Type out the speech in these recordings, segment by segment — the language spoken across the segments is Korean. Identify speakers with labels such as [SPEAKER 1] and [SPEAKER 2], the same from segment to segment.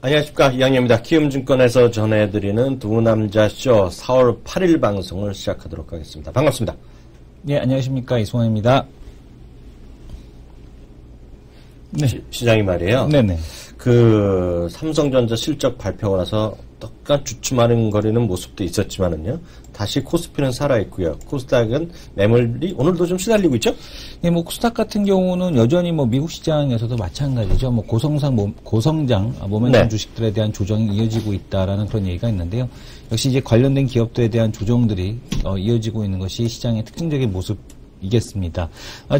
[SPEAKER 1] 안녕하십니까, 이양입니다. 키움증권에서 전해드리는 두 남자쇼 4월 8일 방송을 시작하도록 하겠습니다. 반갑습니다.
[SPEAKER 2] 네, 안녕하십니까, 이승환입니다.
[SPEAKER 1] 네. 시장이 말이에요.
[SPEAKER 2] 네네.
[SPEAKER 1] 삼성전자 실적 발표가 나서 약간 주춤하는 모습도 있었지만은요, 다시 코스피는 살아있고요. 코스닥은 매물이 오늘도 좀 시달리고 있죠?
[SPEAKER 2] 네, 코스닥 같은 경우는 여전히 미국 시장에서도 마찬가지죠. 고성장 모멘텀
[SPEAKER 1] 네.
[SPEAKER 2] 주식들에 대한 조정이 이어지고 있다라는 그런 얘기가 있는데요. 역시 이제 관련된 기업들에 대한 조정들이 이어지고 있는 것이 시장의 특징적인 모습이겠습니다.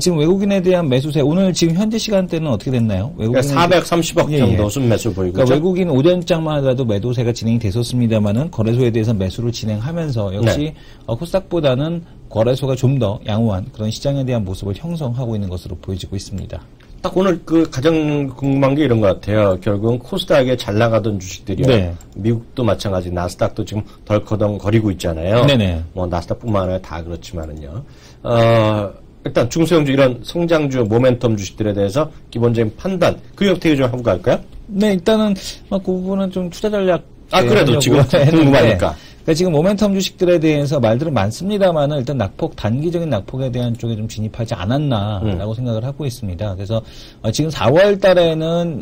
[SPEAKER 2] 지금 외국인에 대한 매수세, 오늘 지금 현재 시간대는 어떻게 됐나요?
[SPEAKER 1] 그러니까 430억 정도 순매수 보이고
[SPEAKER 2] 그러니까 외국인 오전장만 하더라도 매도세가 진행이 됐었습니다만은 거래소에 대해서 매수를 진행하면서 역시
[SPEAKER 1] 네.
[SPEAKER 2] 코스닥보다는 거래소가 좀 더 양호한 그런 시장에 대한 모습을 형성하고 있는 것으로 보여지고 있습니다.
[SPEAKER 1] 딱 오늘 가장 궁금한 게 이런 것 같아요. 결국은 코스닥에 잘 나가던 주식들이요.
[SPEAKER 2] 네.
[SPEAKER 1] 미국도 마찬가지, 나스닥도 지금 덜커덩거리고 있잖아요.
[SPEAKER 2] 네네.
[SPEAKER 1] 나스닥뿐만 아니라 다 그렇지만은요. 일단 중소형주 이런 성장주 모멘텀 주식들에 대해서 기본적인 판단, 그 어떻게 좀 하고 갈까요?
[SPEAKER 2] 네, 일단은 그 부분은 좀 투자 전략.
[SPEAKER 1] 그래도 지금 궁금하니까.
[SPEAKER 2] 그러니까 지금 모멘텀 주식들에 대해서 말들은 많습니다만은 일단 단기적인 낙폭에 대한 쪽에 좀 진입하지 않았나라고 생각을 하고 있습니다. 그래서 지금 4월 달에는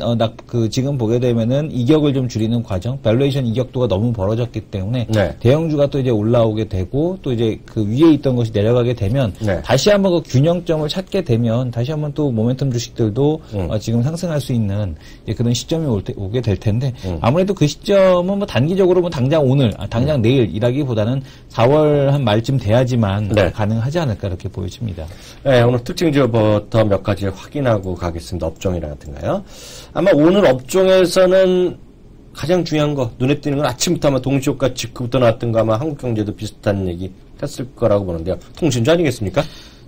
[SPEAKER 2] 지금 보게 되면은 이격을 좀 줄이는 과정, 밸류에이션 이격도가 너무 벌어졌기 때문에
[SPEAKER 1] 네.
[SPEAKER 2] 대형주가 또 이제 올라오게 되고 또 이제 그 위에 있던 것이 내려가게 되면
[SPEAKER 1] 네.
[SPEAKER 2] 다시 한번 그 균형점을 찾게 되면 다시 한번 또 모멘텀 주식들도 지금 상승할 수 있는 그런 시점이 오게 될 텐데 아무래도 그 시점은 단기적으로 당장 오늘, 당장 내일이라기보다는 4월 한 말쯤 돼야지만
[SPEAKER 1] 네.
[SPEAKER 2] 가능하지 않을까 이렇게 보여집니다.
[SPEAKER 1] 네, 오늘 특징주부터 몇 가지 확인하고 가겠습니다. 업종이라든가요. 아마 오늘 업종에서는 가장 중요한 거, 눈에 띄는 건 아침부터 아마 동시효과 직후부터 나왔던 거 아마 한국경제도 비슷한 얘기 했을 거라고 보는데요. 통신주 아니겠습니까?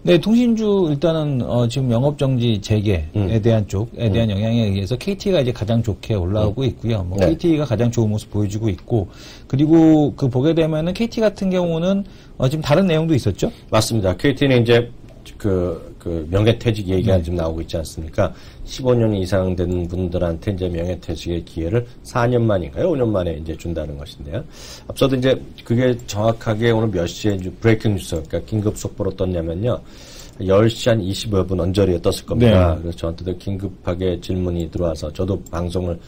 [SPEAKER 2] 네, 통신주 일단은 지금 영업정지 재개에 대한 쪽에 대한 영향에 의해서 KT가 이제 가장 좋게 올라오고 있고요.
[SPEAKER 1] 네.
[SPEAKER 2] KT가 가장 좋은 모습 보여주고 있고, 그리고 보게 되면은 KT 같은 경우는 지금 다른 내용도 있었죠?
[SPEAKER 1] 맞습니다. KT는 이제 명예퇴직 얘기가 지금 나오고 있지 않습니까? 15년 이상 된 분들한테 이제 명예퇴직의 기회를 4년 만인가요? 5년 만에 이제 준다는 것인데요. 앞서도 이제 그게 정확하게 오늘 몇 시에 이제 브레이킹 뉴스, 그러니까 긴급 속보로 떴냐면요. 10시 한 20여 분 언저리에 떴을 겁니다.
[SPEAKER 2] 네.
[SPEAKER 1] 그래서 저한테도 긴급하게 질문이 들어와서 저도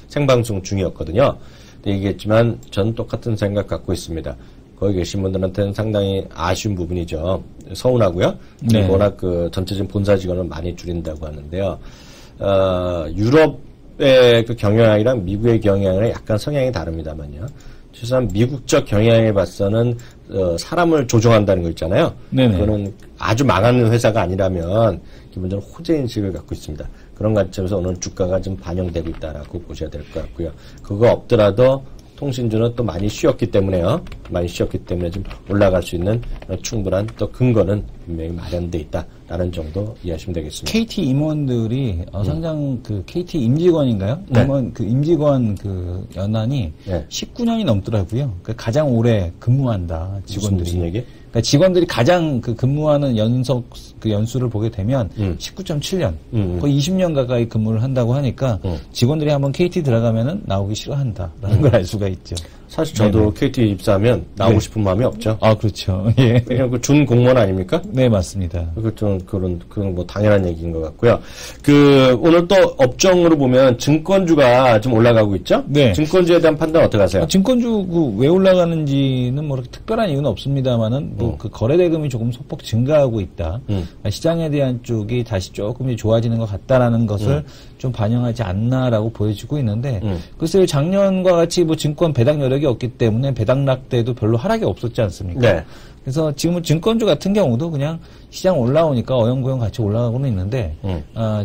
[SPEAKER 1] 생방송 중이었거든요. 근데 얘기했지만 전 똑같은 생각 갖고 있습니다. 거기 계신 분들한테는 상당히 아쉬운 부분이죠. 서운하고요.
[SPEAKER 2] 네.
[SPEAKER 1] 워낙 전체적인 본사 직원을 많이 줄인다고 하는데요. 유럽의 경영이랑 미국의 경영이랑 약간 성향이 다릅니다만요. 최소한 미국적 경영에 봐서는 사람을 조종한다는 거 있잖아요.
[SPEAKER 2] 네네.
[SPEAKER 1] 그거는 아주 망하는 회사가 아니라면 기본적으로 호재 인식을 갖고 있습니다. 그런 관점에서 오늘 주가가 좀 반영되고 있다라고 보셔야 될 것 같고요. 그거 없더라도 통신주는 또 많이 쉬었기 때문에요. 많이 쉬었기 때문에 좀 올라갈 수 있는 충분한 또 근거는 분명히 마련돼 있다라는 정도 이해하시면 되겠습니다.
[SPEAKER 2] KT 임원들이 상장 KT 임직원인가요?
[SPEAKER 1] 네.
[SPEAKER 2] 임직원 연한이
[SPEAKER 1] 네.
[SPEAKER 2] 19년이 넘더라고요. 가장 오래 근무한다 직원들이.
[SPEAKER 1] 무슨 얘기?
[SPEAKER 2] 그러니까 직원들이 가장 근무하는 연수를 보게 되면 19.7년, 거의 20년 가까이 근무를 한다고 하니까 직원들이 한번 KT 들어가면은 나오기 싫어한다라는 걸 알 수가 있죠.
[SPEAKER 1] 사실 저도
[SPEAKER 2] 네네.
[SPEAKER 1] KT 입사하면 나오고
[SPEAKER 2] 네.
[SPEAKER 1] 싶은 마음이 없죠.
[SPEAKER 2] 그렇죠. 예.
[SPEAKER 1] 그냥 준 공무원 아닙니까?
[SPEAKER 2] 네, 맞습니다.
[SPEAKER 1] 그건 당연한 얘기인 것 같고요. 오늘 또 업종으로 보면 증권주가 좀 올라가고 있죠?
[SPEAKER 2] 네.
[SPEAKER 1] 증권주에 대한 판단 어떻게 하세요?
[SPEAKER 2] 증권주 왜 올라가는지는 그렇게 특별한 이유는 없습니다만은 그 거래 대금이 조금 소폭 증가하고 있다. 시장에 대한 쪽이 다시 조금 좋아지는 것 같다라는 것을 좀 반영하지 않나라고 보여지고 있는데 글쎄요, 작년과 같이 증권 배당 여력이 없기 때문에 배당락 때도 별로 하락이 없었지 않습니까?
[SPEAKER 1] 네.
[SPEAKER 2] 그래서 지금은 증권주 같은 경우도 그냥 시장 올라오니까 어영부영 같이 올라가고는 있는데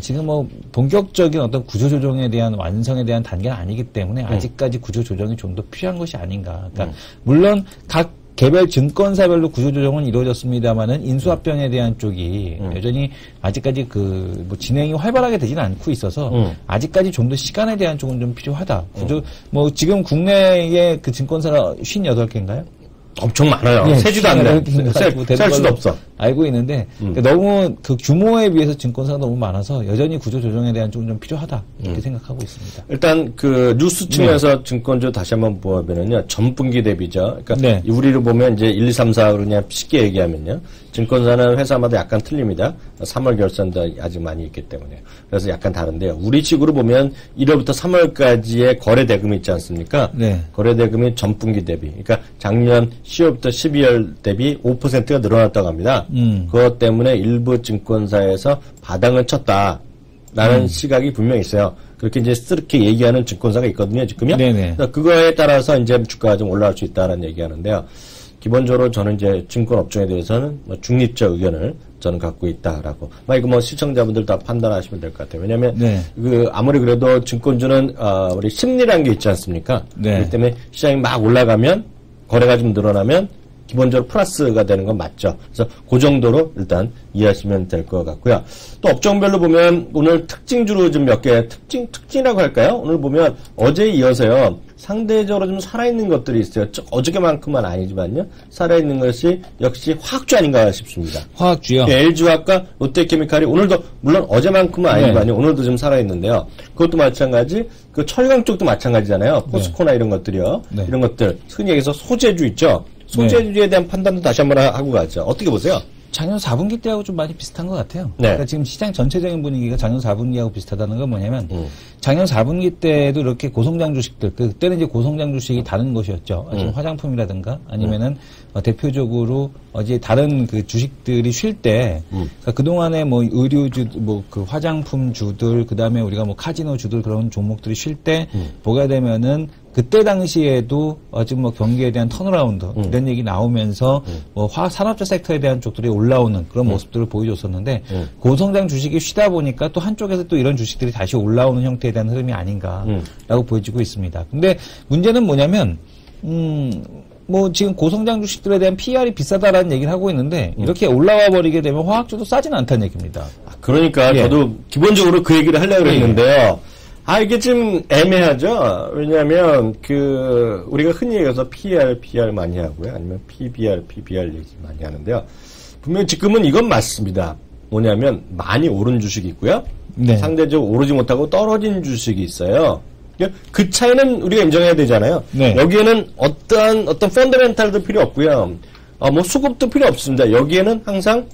[SPEAKER 2] 지금 본격적인 어떤 구조조정에 대한 완성에 대한 단계는 아니기 때문에 아직까지 구조조정이 좀 더 필요한 것이 아닌가. 그러니까 물론 각 개별 증권사별로 구조조정은 이루어졌습니다만은 인수합병에 대한 쪽이 여전히 아직까지 진행이 활발하게 되지는 않고 있어서 아직까지 좀 더 시간에 대한 쪽은 좀 필요하다. 지금 국내에 증권사가 58개인가요?
[SPEAKER 1] 엄청 많아요.
[SPEAKER 2] 예,
[SPEAKER 1] 세지도 않네. 셀 수도 없어.
[SPEAKER 2] 알고 있는데 그러니까 너무 그 규모에 비해서 증권사가 너무 많아서 여전히 구조조정에 대한 좀 필요하다 이렇게 생각하고 있습니다.
[SPEAKER 1] 일단 그 뉴스 측면에서 증권주 다시 한번 보면은요 전분기 대비죠. 그러니까
[SPEAKER 2] 네.
[SPEAKER 1] 우리를 보면 이제 1, 2, 3, 4 그냥 쉽게 얘기하면요. 증권사는 회사마다 약간 틀립니다. 3월 결산도 아직 많이 있기 때문에. 그래서 약간 다른데요. 우리 식으로 보면 1월부터 3월까지의 거래 대금이 있지 않습니까?
[SPEAKER 2] 네.
[SPEAKER 1] 거래 대금이 전분기 대비. 그러니까 작년 10월부터 12월 대비 5%가 늘어났다고 합니다. 그것 때문에 일부 증권사에서 바닥을 쳤다라는 시각이 분명히 있어요. 그렇게 이제 그렇게 얘기하는 증권사가 있거든요, 지금요.
[SPEAKER 2] 네네.
[SPEAKER 1] 그거에 따라서 이제 주가가 좀 올라갈 수 있다는 얘기하는데요. 기본적으로 저는 이제 증권 업종에 대해서는 중립적 의견을 저는 갖고 있다라고. 이거 뭐 시청자분들 다 판단하시면 될 것 같아요. 왜냐면
[SPEAKER 2] 네.
[SPEAKER 1] 아무리 그래도 증권주는 우리 심리라는 게 있지 않습니까?
[SPEAKER 2] 네.
[SPEAKER 1] 그렇기 때문에 시장이 막 올라가면 거래가 좀 늘어나면 기본적으로 플러스가 되는 건 맞죠. 그래서 그 정도로 일단 이해하시면 될 것 같고요. 또 업종별로 보면 오늘 특징주로 좀 몇 개 특징이라고 할까요? 오늘 보면 어제에 이어서요. 상대적으로 좀 살아있는 것들이 있어요. 어저께만큼은 아니지만요. 살아있는 것이 역시 화학주 아닌가 싶습니다.
[SPEAKER 2] 화학주요?
[SPEAKER 1] 네, LG화학과 롯데케미칼이 오늘도 물론 어제만큼은 아니지만요. 오늘도 좀 살아있는데요. 그것도 마찬가지. 그 철강 쪽도 마찬가지잖아요. 포스코나 이런 것들이요.
[SPEAKER 2] 네.
[SPEAKER 1] 이런 것들 흔히 얘기해서 소재주 있죠. 소재주에 대한 판단도 다시 한번 하고 가죠. 어떻게 보세요?
[SPEAKER 2] 작년 4분기 때하고 좀 많이 비슷한 것 같아요.
[SPEAKER 1] 네.
[SPEAKER 2] 그러니까 지금 시장 전체적인 분위기가 작년 4분기하고 비슷하다는 건 뭐냐면 작년 4분기 때도 이렇게 고성장 주식들 그때는 이제 고성장 주식이 다른 것이었죠. 지금 화장품이라든가 아니면은 대표적으로 이제 다른 그 주식들이 쉴 때 그러니까 그동안에 뭐 의류주 뭐 그 화장품 주들 그다음에 우리가 뭐 카지노 주들 그런 종목들이 쉴 때 보게 되면은 그때 당시에도 지금 뭐 경기에 대한 턴어라운드 이런 얘기 나오면서 뭐 산업재 섹터에 대한 쪽들이 올라오는 그런 모습들을 보여줬었는데 고성장 주식이 쉬다 보니까 또 한쪽에서 또 이런 주식들이 다시 올라오는 형태에 대한 흐름이 아닌가라고 보여지고 있습니다. 근데 문제는 뭐냐면 뭐 지금 고성장 주식들에 대한 PER이 비싸다라는 얘기를 하고 있는데 이렇게 올라와 버리게 되면 화학주도 싸지는 않다는 얘기입니다.
[SPEAKER 1] 그러니까
[SPEAKER 2] 예.
[SPEAKER 1] 저도 기본적으로 그 얘기를 하려고 했는데요. 이게 좀 애매하죠. 왜냐하면 우리가 흔히 얘기해서 PER 많이 하고요. 아니면 PBR 얘기 많이 하는데요. 분명히 지금은 이건 맞습니다. 뭐냐면 많이 오른 주식이 있고요.
[SPEAKER 2] 네.
[SPEAKER 1] 상대적으로 오르지 못하고 떨어진 주식이 있어요. 그 차이는 우리가 인정해야 되잖아요.
[SPEAKER 2] 네.
[SPEAKER 1] 여기에는 어떤 펀더멘탈도 필요 없고요. 뭐 수급도 필요 없습니다. 여기에는 항상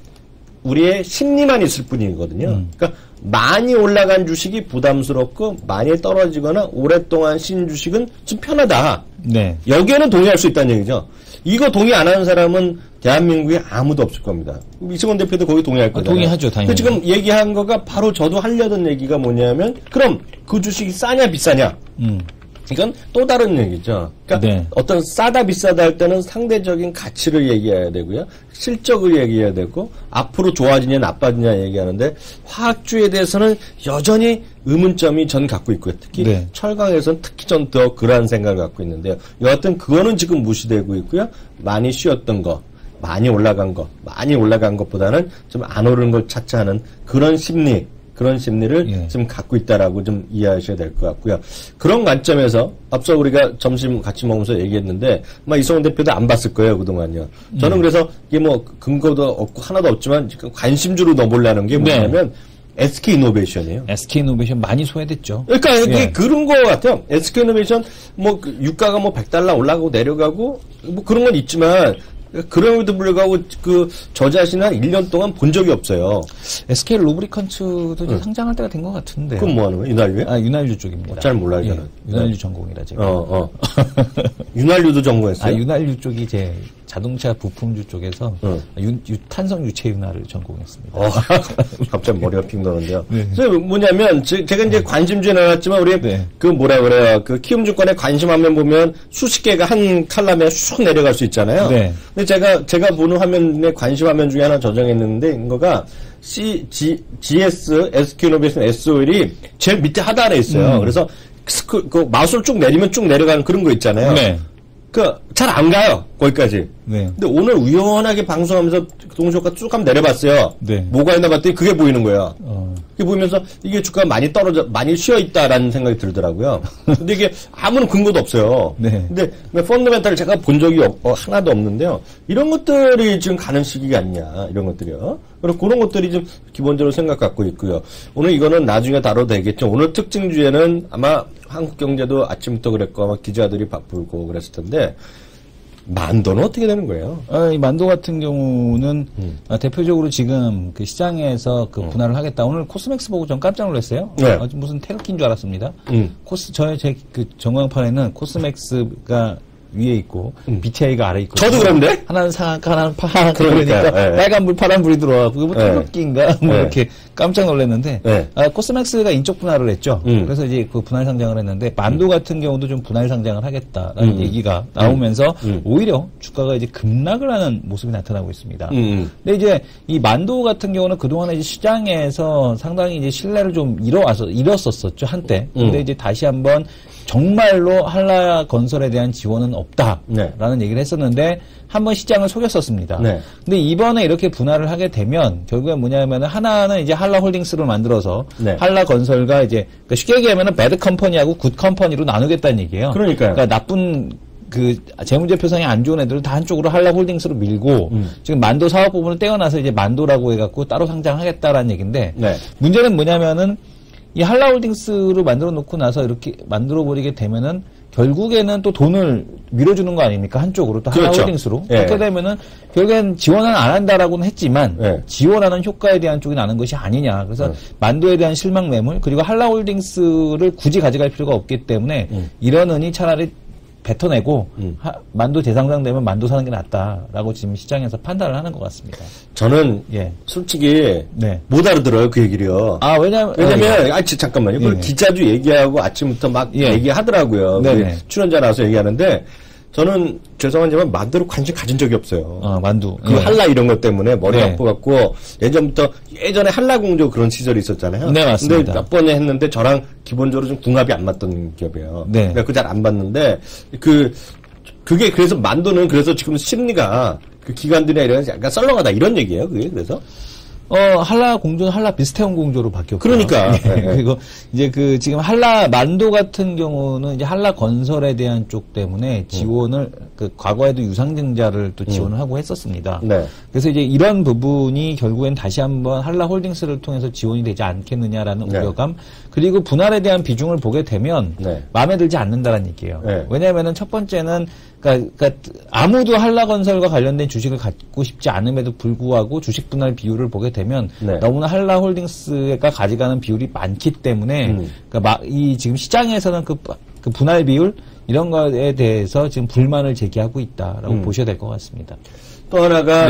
[SPEAKER 1] 우리의 심리만 있을 뿐이거든요. 그러니까 많이 올라간 주식이 부담스럽고 많이 떨어지거나 오랫동안 쉰 주식은 좀 편하다.
[SPEAKER 2] 네.
[SPEAKER 1] 여기에는 동의할 수 있다는 얘기죠. 이거 동의 안 하는 사람은 대한민국에 아무도 없을 겁니다. 이승원 대표도 거기 동의할 거잖아요.
[SPEAKER 2] 동의하죠, 당연히.
[SPEAKER 1] 지금 얘기한 거가 바로 저도 하려던 얘기가 뭐냐면 그럼 그 주식이 싸냐 비싸냐? 이건 또 다른 얘기죠. 그러니까
[SPEAKER 2] 네.
[SPEAKER 1] 어떤 싸다 비싸다 할 때는 상대적인 가치를 얘기해야 되고요. 실적을 얘기해야 되고 앞으로 좋아지냐 나빠지냐 얘기하는데 화학주에 대해서는 여전히 의문점이 전 갖고 있고요. 특히
[SPEAKER 2] 네.
[SPEAKER 1] 철강에서는 특히 전 더 그러한 생각을 갖고 있는데요. 여하튼 그거는 지금 무시되고 있고요. 많이 쉬었던 거 많이 올라간 것보다는 좀 안 오르는 걸 찾자는 그런 심리를
[SPEAKER 2] 예.
[SPEAKER 1] 좀 갖고 있다라고 좀 이해하셔야 될 것 같고요. 그런 관점에서 앞서 우리가 점심 같이 먹으면서 얘기했는데 이성훈 대표도 안 봤을 거예요 그동안요. 저는 그래서 이게 뭐 근거도 없고 하나도 없지만 지금 관심주로 넣어보려는 게 뭐냐면 SK이노베이션이에요.
[SPEAKER 2] SK이노베이션 많이 소외됐죠.
[SPEAKER 1] 그러니까 이게
[SPEAKER 2] 예.
[SPEAKER 1] 그런 거 같아요. SK이노베이션 유가가 뭐 100달러 올라가고 내려가고 뭐 그런 건 있지만 그럼에도 불구하고 저 자신은 한 1년 동안 본 적이 없어요.
[SPEAKER 2] SK 루브리컨츠도 이제 상장할 때가 된 것 같은데.
[SPEAKER 1] 그건 뭐 하는 거예요? 윤활유에?
[SPEAKER 2] 윤활유 쪽입니다.
[SPEAKER 1] 잘 몰라요,
[SPEAKER 2] 예,
[SPEAKER 1] 저는.
[SPEAKER 2] 윤활유 전공이라 제가.
[SPEAKER 1] 윤활유도 전공했어요?
[SPEAKER 2] 윤활유 쪽이 이제 자동차 부품주 쪽에서 탄성 유체 윤활을 전공했습니다.
[SPEAKER 1] 갑자기 머리가 핑 도는데요.
[SPEAKER 2] 네.
[SPEAKER 1] 그래서 뭐냐면 제가 이제 관심주에 나왔지만 우리
[SPEAKER 2] 네.
[SPEAKER 1] 키움증권에 관심 화면 보면 수십 개가 한 칼럼에 쑥 내려갈 수 있잖아요.
[SPEAKER 2] 네.
[SPEAKER 1] 근데 제가 보는 화면에 관심 화면 중에 하나 저장했는데 이거가 GS SK이노베이션 SOL이 제일 밑에 하단에 있어요. 그래서 그 마우스를 쭉 내리면 쭉 내려가는 그런 거 있잖아요.
[SPEAKER 2] 네.
[SPEAKER 1] 잘 안 가요. 거기까지.
[SPEAKER 2] 네.
[SPEAKER 1] 근데 오늘 우연하게 방송하면서 동시효과 쭉 한번 내려봤어요.
[SPEAKER 2] 네.
[SPEAKER 1] 뭐가 있나 봤더니 그게 보이는 거예요. 그게 보이면서 이게 주가가 많이 쉬어 있다라는 생각이 들더라고요. 근데 이게 아무런 근거도 없어요.
[SPEAKER 2] 네.
[SPEAKER 1] 근데 펀더멘탈을 제가 본 적이 하나도 없는데요. 이런 것들이 지금 가는 시기가 아니냐, 이런 것들이요. 그리고 그런 것들이 좀 기본적으로 생각 갖고 있고요. 오늘 이거는 나중에 다뤄도 되겠죠. 오늘 특징 주에는 아마 한국 경제도 아침부터 그랬고 아마 기자들이 바쁘고 그랬을 텐데 만도는 어떻게 되는 거예요?
[SPEAKER 2] 이 만도 같은 경우는 대표적으로 지금 그 시장에서 그 분할을 하겠다. 오늘 코스맥스 보고 전 깜짝 놀랐어요.
[SPEAKER 1] 네.
[SPEAKER 2] 무슨 테러킨 줄 알았습니다. 제 전광판에는 코스맥스가 위에 있고 BTI가 아래 있고.
[SPEAKER 1] 저도 그런데?
[SPEAKER 2] 하나는 상한가, 하나는 하한가.
[SPEAKER 1] 그러니까
[SPEAKER 2] 네. 빨간불, 파란불이 들어와. 그게 뭐 테러킨가? 뭐 이렇게 깜짝 놀랐는데.
[SPEAKER 1] 네.
[SPEAKER 2] 코스맥스가 인적 분할을 했죠. 그래서 이제 그 분할 상장을 했는데 만도 같은 경우도 좀 분할 상장을 하겠다라는 얘기가 나오면서 오히려 주가가 이제 급락을 하는 모습이 나타나고 있습니다. 근데 이제 이 만도 같은 경우는 그동안에 이제 시장에서 상당히 이제 신뢰를 좀 잃었었죠, 한때. 근데 이제 다시 한번 정말로 한라건설에 대한 지원은 없다라는 얘기를 했었는데 한번 시장을 속였었습니다.
[SPEAKER 1] 네.
[SPEAKER 2] 근데 이번에 이렇게 분할을 하게 되면 결국엔 뭐냐면은 하나는 이제 한라홀딩스를 만들어서 한라건설과 이제 그러니까 쉽게 얘기하면은 배드 컴퍼니하고 굿 컴퍼니로 나누겠다는 얘기예요.
[SPEAKER 1] 그러니까
[SPEAKER 2] 나쁜 그 재무제표상이 안 좋은 애들을 다 한쪽으로 한라홀딩스로 밀고 지금 만도 사업 부분을 떼어놔서 이제 만도라고 해갖고 따로 상장하겠다라는 얘기인데 문제는 뭐냐면은 이 한라홀딩스로 만들어 놓고 나서 이렇게 만들어 버리게 되면은 결국에는 또 돈을 밀어주는 거 아닙니까? 한쪽으로 또 한라홀딩스로. 그렇게 되면은 결국엔 지원은 안 한다라고는 했지만 지원하는 효과에 대한 쪽이 나는 것이 아니냐. 그래서 만도에 대한 실망 매물 그리고 한라홀딩스를 굳이 가져갈 필요가 없기 때문에 이러느니 차라리 뱉어내고 만도 재상장되면 만도 사는 게 낫다라고 지금 시장에서 판단을 하는 것 같습니다.
[SPEAKER 1] 저는 솔직히 못 알아들어요 그 얘기를요. 왜냐면 잠깐만요. 그걸 기자도 얘기하고 아침부터 막 얘기하더라고요. 출연자 나와서 얘기하는데 저는 죄송하지만 만두를 관심 가진 적이 없어요.
[SPEAKER 2] 만두.
[SPEAKER 1] 한라 이런 것 때문에 머리 아파갖고 예전에 한라공조 그런 시절이 있었잖아요.
[SPEAKER 2] 네, 맞습니다.
[SPEAKER 1] 근데 몇 번에 했는데 저랑 기본적으로 좀 궁합이 안 맞던 기업이에요. 그러니까 그 잘 안 봤는데 그게 그래서 만두는 그래서 지금 심리가 그 기관들이나 이런 약간 썰렁하다 이런 얘기예요. 그게 그래서.
[SPEAKER 2] 한라 공조는 한라 비스테온 공조로 바뀌었고.
[SPEAKER 1] 그러니까.
[SPEAKER 2] 그리고 이제 그 지금 한라 만도 같은 경우는 이제 한라 건설에 대한 쪽 때문에 지원을 그 과거에도 유상증자를 또 지원을 하고 했었습니다. 그래서 이제 이런 부분이 결국엔 다시 한번 한라 홀딩스를 통해서 지원이 되지 않겠느냐라는 우려감 그리고 분할에 대한 비중을 보게 되면 마음에 들지 않는다라는 얘기예요. 왜냐하면은 첫 번째는 그러니까 아무도 한라건설과 관련된 주식을 갖고 싶지 않음에도 불구하고 주식 분할 비율을 보게 되면 너무나 한라홀딩스가 가져가는 비율이 많기 때문에 그러니까 이 지금 시장에서는 그 분할 비율 이런 거에 대해서 지금 불만을 제기하고 있다라고 보셔야 될 것 같습니다.
[SPEAKER 1] 또 하나가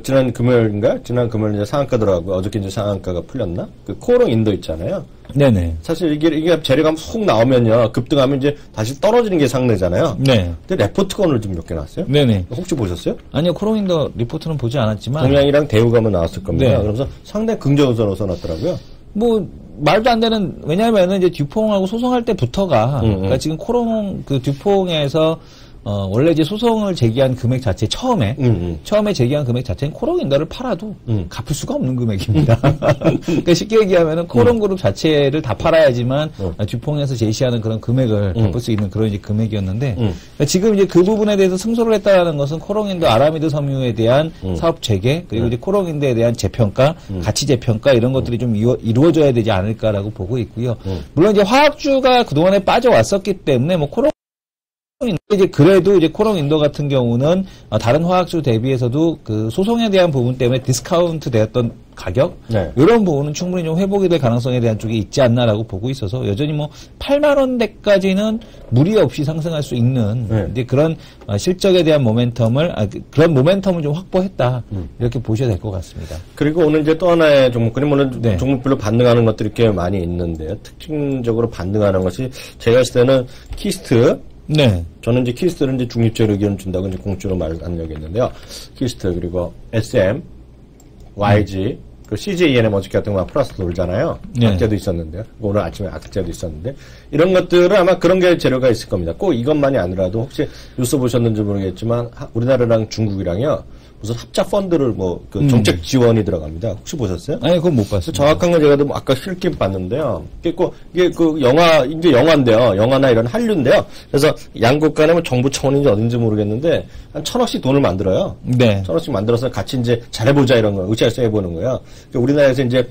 [SPEAKER 1] 지난 금요일인가? 지난 금요일 이제 상한가 들어가고 어저께 이제 상한가가 풀렸나? 그 코오롱 인도 있잖아요.
[SPEAKER 2] 네네.
[SPEAKER 1] 사실 이게 재료가 훅 나오면요. 급등하면 이제 다시 떨어지는 게 상례잖아요. 근데 레포트가 오늘 좀 몇 개 나왔어요? 혹시 보셨어요?
[SPEAKER 2] 아니요. 코오롱인도 리포트는 보지 않았지만.
[SPEAKER 1] 동양이랑 대우가만 나왔을 겁니다. 그러면서 상당히 긍정선으로 써놨더라고요.
[SPEAKER 2] 말도 안 되는, 왜냐면은 이제 듀퐁하고 소송할 때부터가, 그러니까 지금 코오롱 듀퐁에서 원래 이제 소송을 제기한 금액 자체 처음에 제기한 금액 자체는 코오롱인더를 팔아도 갚을 수가 없는 금액입니다. 그러니까 쉽게 얘기하면은 코오롱그룹 자체를 다 팔아야지만 듀퐁에서 제시하는 그런 금액을 갚을 수 있는 그런 이제 금액이었는데 그러니까 지금 이제 그 부분에 대해서 승소를 했다라는 것은 코오롱인더 아라미드 섬유에 대한 사업 재개 그리고 이제 코오롱인더에 대한 재평가, 가치 재평가 이런 것들이 좀 이루어져야 되지 않을까라고 보고 있고요. 물론 이제 화학주가 그동안에 빠져왔었기 때문에 이제 그래도 이제 코오롱 인도 같은 경우는 다른 화학주 대비해서도 그 소송에 대한 부분 때문에 디스카운트 되었던 가격 이런 부분은 충분히 좀 회복이 될 가능성에 대한 쪽이 있지 않나라고 보고 있어서 여전히 8만 원대까지는 무리 없이 상승할 수 있는 이제 그런 실적에 대한 그런 모멘텀을 좀 확보했다 이렇게 보셔야 될 것 같습니다.
[SPEAKER 1] 그리고 오늘 이제 또 하나의 종목군이 오늘 종목별로 반등하는 것들이 꽤 많이 있는데요. 특징적으로 반등하는 것이 제가 봤을 때는 키스트. 저는 이제 키스트는 이제 중립적 의견을 준다고 이제 공적으로 말한 적이 있는데요. 키스트, 그리고 SM, YG, 그 CJNM 어저께 같은 거 플러스 놀잖아요.
[SPEAKER 2] 네.
[SPEAKER 1] 악재도 있었는데요. 오늘 아침에 악재도 있었는데 이런 것들은 아마 그런 게 재료가 있을 겁니다. 꼭 이것만이 아니라도 혹시 뉴스 보셨는지 모르겠지만 우리나라랑 중국이랑요 무슨 합작 펀드를 정책 지원이 들어갑니다. 혹시 보셨어요?
[SPEAKER 2] 아니 그건 못 봤어요.
[SPEAKER 1] 정확한 건 제가 아까 실긴 봤는데요. 이게 그 영화 이제 영화인데요. 영화나 이런 한류인데요. 그래서 양국 간에 뭐 정부 차원인지 어딘지 모르겠는데 한 1,000억씩 돈을 만들어요.
[SPEAKER 2] 네.
[SPEAKER 1] 1,000억씩 만들어서 같이 이제 잘해보자 이런 거 의찰서 해보는 거예요. 그러니까 우리나라에서 이제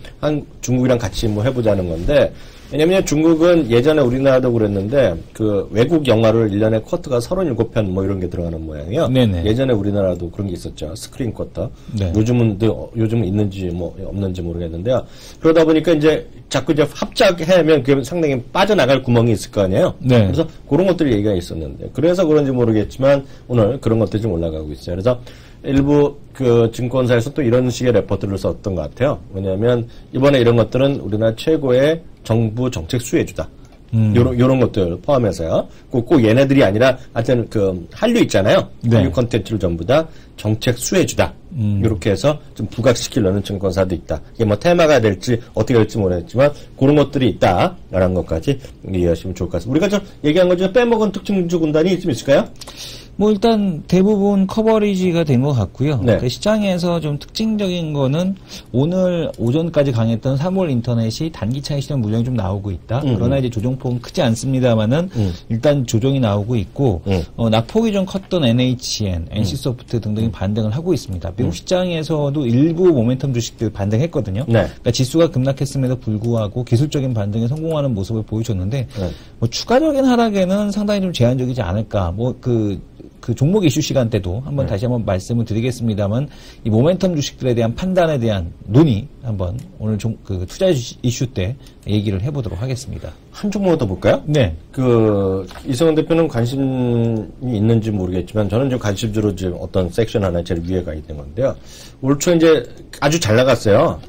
[SPEAKER 1] 중국이랑 같이 뭐 해보자는 건데. 왜냐면 중국은 예전에 우리나라도 그랬는데 그 외국 영화를 1년에 쿼터가 37편 뭐 이런 게 들어가는 모양이에요.
[SPEAKER 2] 네네.
[SPEAKER 1] 예전에 우리나라도 그런 게 있었죠. 스크린 쿼터.
[SPEAKER 2] 네.
[SPEAKER 1] 요즘은 있는지 뭐 없는지 모르겠는데요. 그러다 보니까 이제 자꾸 이제 합작하면 그게 상당히 빠져나갈 구멍이 있을 거 아니에요.
[SPEAKER 2] 네.
[SPEAKER 1] 그래서 그런 것들이 얘기가 있었는데 그래서 그런지 모르겠지만 오늘 그런 것들이 좀 올라가고 있어요. 그래서 일부 그 증권사에서 또 이런 식의 레포트를 썼던 것 같아요. 왜냐하면 이번에 이런 것들은 우리나라 최고의 정부 정책 수혜주다. 요런 것들 포함해서요. 꼭 얘네들이 아니라 하여튼 그 한류 있잖아요.
[SPEAKER 2] 네.
[SPEAKER 1] 한류 컨텐츠를 전부 다 정책 수혜주다. 이렇게 해서 좀 부각시키려는 증권사도 있다. 이게 뭐 테마가 될지 어떻게 될지 모르겠지만 그런 것들이 있다라는 것까지 이해하시면 좋을 것 같습니다. 우리가 좀 얘기한 것 중에 빼먹은 특징주 군단이 좀 있을까요?
[SPEAKER 2] 뭐 일단 대부분 커버리지가 된 것 같고요.
[SPEAKER 1] 네.
[SPEAKER 2] 그 시장에서 좀 특징적인 거는 오늘 오전까지 강했던 3월 인터넷이 단기 차익 실현 물량이 좀 나오고 있다. 그러나 이제 조정폭은 크지 않습니다만은 일단 조정이 나오고 있고 낙폭이 좀 컸던 NHN, NC소프트 등등이 반등을 하고 있습니다. 미국 시장에서도 일부 모멘텀 주식들 반등했거든요.
[SPEAKER 1] 네.
[SPEAKER 2] 그러니까 지수가 급락했음에도 불구하고 기술적인 반등에 성공하는 모습을 보여줬는데 뭐 추가적인 하락에는 상당히 좀 제한적이지 않을까. 그 종목 이슈 시간 때도 다시 한번 말씀을 드리겠습니다만 이 모멘텀 주식들에 대한 판단에 대한 논의 한번 오늘 그 투자 이슈 때 얘기를 해보도록 하겠습니다.
[SPEAKER 1] 한 종목만 더 볼까요?
[SPEAKER 2] 네.
[SPEAKER 1] 이성은 대표는 관심이 있는지 모르겠지만 저는 좀 관심주로 지금 어떤 섹션 하나 제일 위에 가 있는 건데요. 올 초 이제 아주 잘 나갔어요.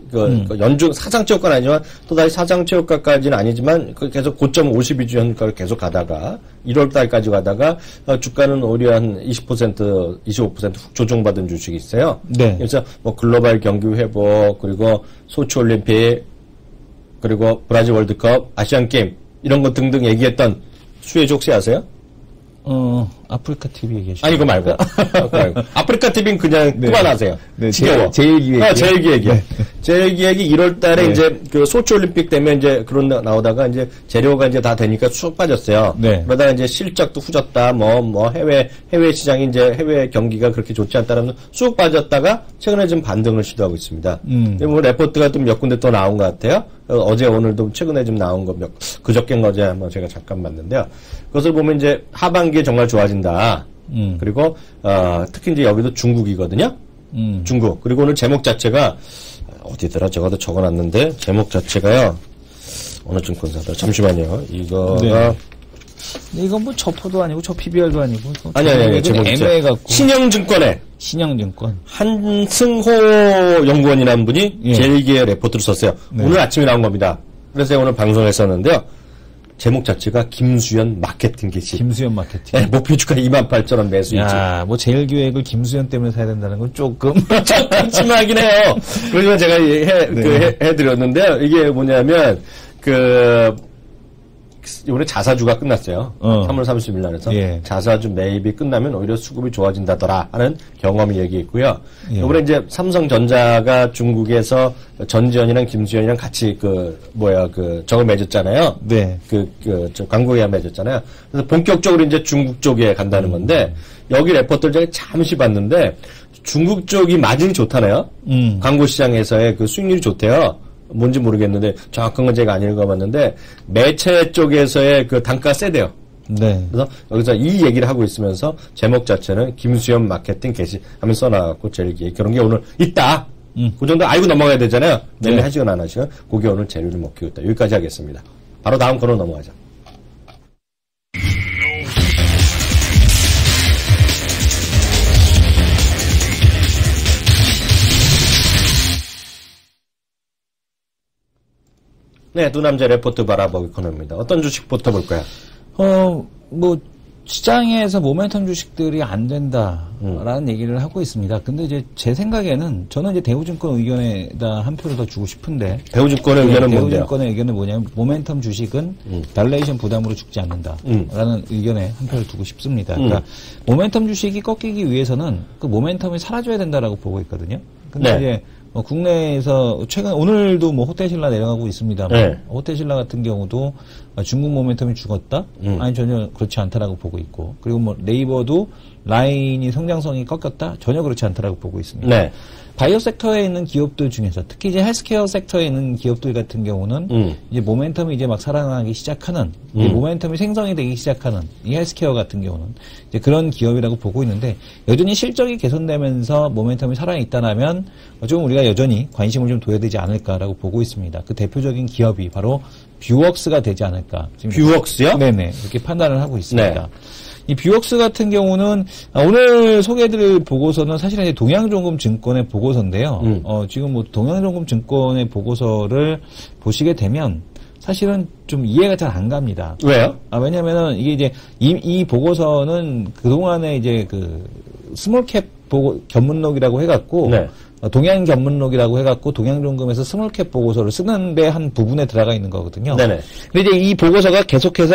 [SPEAKER 1] 연중 사상체육관 아니지만 또다시 사상체육관까지는 아니지만 계속 고점 52주 현가를 계속 가다가 1월 달까지 가다가 주가는 오히려 한 20%, 25% 훅 조정받은 주식이 있어요.
[SPEAKER 2] 네.
[SPEAKER 1] 그래서 뭐 글로벌 경기 회복 그리고 소치 올림픽 그리고 브라질 월드컵, 아시안 게임 이런 것 등등 얘기했던 수혜주 혹시 아세요?
[SPEAKER 2] 아프리카 TV 얘기하시죠.
[SPEAKER 1] 아니, 그거 말고. 아프리카 TV는 그냥 그만하세요.
[SPEAKER 2] 네,
[SPEAKER 1] 지겨워.
[SPEAKER 2] 제일기획이요.
[SPEAKER 1] 제일기획이요.
[SPEAKER 2] 네.
[SPEAKER 1] 제일기획이 1월 달에
[SPEAKER 2] 네.
[SPEAKER 1] 이제 그 소치올림픽 때문에 이제 그런 나오다가 이제 재료가 이제 다 되니까 쑥 빠졌어요.
[SPEAKER 2] 네.
[SPEAKER 1] 그러다가 이제 실적도 후졌다, 해외 시장이 이제 해외 경기가 그렇게 좋지 않다라면 쑥 빠졌다가 최근에 좀 반등을 시도하고 있습니다. 뭐 레포트가 좀 몇 군데 또 나온 것 같아요. 어제 오늘도 최근에 좀 나온 거 그저께인가 어제 한번 제가 잠깐 봤는데요. 그것을 보면 이제 하반기에 정말 좋아진다. 그리고 특히 이제 여기도 중국이거든요. 중국. 그리고 오늘 제목 자체가 어디더라? 제가 적어놨는데 제목 자체가요. 어느 증권사다. 잠시만요. 이거가
[SPEAKER 2] 네. 이건 뭐 저포도 아니고 저 PBR도 아니고
[SPEAKER 1] 아니 제목이
[SPEAKER 2] 애매해갖고
[SPEAKER 1] 신영증권에
[SPEAKER 2] 신영증권
[SPEAKER 1] 한승호 연구원이라는 분이
[SPEAKER 2] 예.
[SPEAKER 1] 제1기의 레포트를 썼어요.
[SPEAKER 2] 네.
[SPEAKER 1] 오늘 아침에 나온 겁니다. 그래서 오늘 방송했었는데요. 제목 자체가 김수현 마케팅 게시.
[SPEAKER 2] 김수현 마케팅.
[SPEAKER 1] 네, 목표 주가 28,000원 매수이지.
[SPEAKER 2] 야, 뭐 제일기획을 김수현 때문에 사야 된다는 건 조금
[SPEAKER 1] 심하긴 해요. 그러지만 제가 해드렸는데요. 이게 뭐냐면 이번에 자사주가 끝났어요. 3월 30일 날에서
[SPEAKER 2] 예.
[SPEAKER 1] 자사주 매입이 끝나면 오히려 수급이 좋아진다더라 하는 경험이 얘기했고요.
[SPEAKER 2] 예.
[SPEAKER 1] 이번에 이제 삼성전자가 중국에서 전지현이랑 김수현이랑 같이 적을 맺었잖아요.
[SPEAKER 2] 네.
[SPEAKER 1] 광고 계약 맺었잖아요. 그래서 본격적으로 이제 중국 쪽에 간다는 건데 여기 레포트를 제가 잠시 봤는데 중국 쪽이 마진이 좋다네요. 광고 시장에서의 그 수익률이 좋대요. 뭔지 모르겠는데 정확한 건 제가 안 읽어봤는데 매체 쪽에서의 그 단가가 세대요.
[SPEAKER 2] 네.
[SPEAKER 1] 그래서 여기서 이 얘기를 하고 있으면서 제목 자체는 김수현 마케팅 게시 하면 써놔갖고 제일기획 그런 게 오늘 있다. 그 정도 알고 넘어가야 되잖아요. 매일
[SPEAKER 2] 네.
[SPEAKER 1] 1시간 안 하시간 그게 오늘 재료를 먹히고 있다. 여기까지 하겠습니다. 바로 다음 거로 넘어가죠. 네, 두 남자 레포트 바라보기 코너입니다. 어떤 주식부터 볼까요?
[SPEAKER 2] 뭐 시장에서 모멘텀 주식들이 안 된다라는 얘기를 하고 있습니다. 근데 이제 제 생각에는 저는 이제 대우증권 의견에다 한 표를 더 주고 싶은데
[SPEAKER 1] 대우증권의 의견은 뭔데요?
[SPEAKER 2] 대우증권의 의견은 뭐냐면 모멘텀 주식은 밸류에이션 부담으로 죽지 않는다라는 의견에 한 표를 두고 싶습니다. 그러니까 모멘텀 주식이 꺾이기 위해서는 그 모멘텀이 사라져야 된다라고 보고 있거든요. 근데 이제 국내에서 최근 오늘도 뭐 호텔신라 내려가고 있습니다만 호텔신라 같은 경우도 중국 모멘텀이 죽었다? 아니 전혀 그렇지 않다라고 보고 있고 그리고 뭐 네이버도 라인이 성장성이 꺾였다? 전혀 그렇지 않다라고 보고 있습니다. 네. 바이오 섹터에 있는 기업들 중에서 특히 이제 헬스케어 섹터에 있는 기업들 같은 경우는 이제 모멘텀이 이제 막 살아나기 시작하는 이제 모멘텀이 생성이 되기 시작하는 이 헬스케어 같은 경우는 이제 그런 기업이라고 보고 있는데 여전히 실적이 개선되면서 모멘텀이 살아있다면 좀 우리가 여전히 관심을 좀 둬야 되지 않을까라고 보고 있습니다. 그 대표적인 기업이 바로 뷰웍스가 되지 않을까.
[SPEAKER 1] 뷰웍스요?
[SPEAKER 2] 네네. 이렇게 판단을 하고 있습니다. 네. 이 뷰웍스 같은 경우는 오늘 소개해드릴 보고서는 사실은 이제 동양종금증권의 보고서인데요. 지금 뭐 동양종금증권의 보고서를 보시게 되면 사실은 좀 이해가 잘 안 갑니다.
[SPEAKER 1] 왜요?
[SPEAKER 2] 왜냐면은 이게 이제 이 보고서는 그동안에 이제 그 스몰캡 보고 견문록이라고 해갖고 네. 동양 견문록이라고 해갖고 동양종금에서 스몰캡 보고서를 쓰는데 한 부분에 들어가 있는 거거든요. 네네. 근데 이제 이 보고서가 계속해서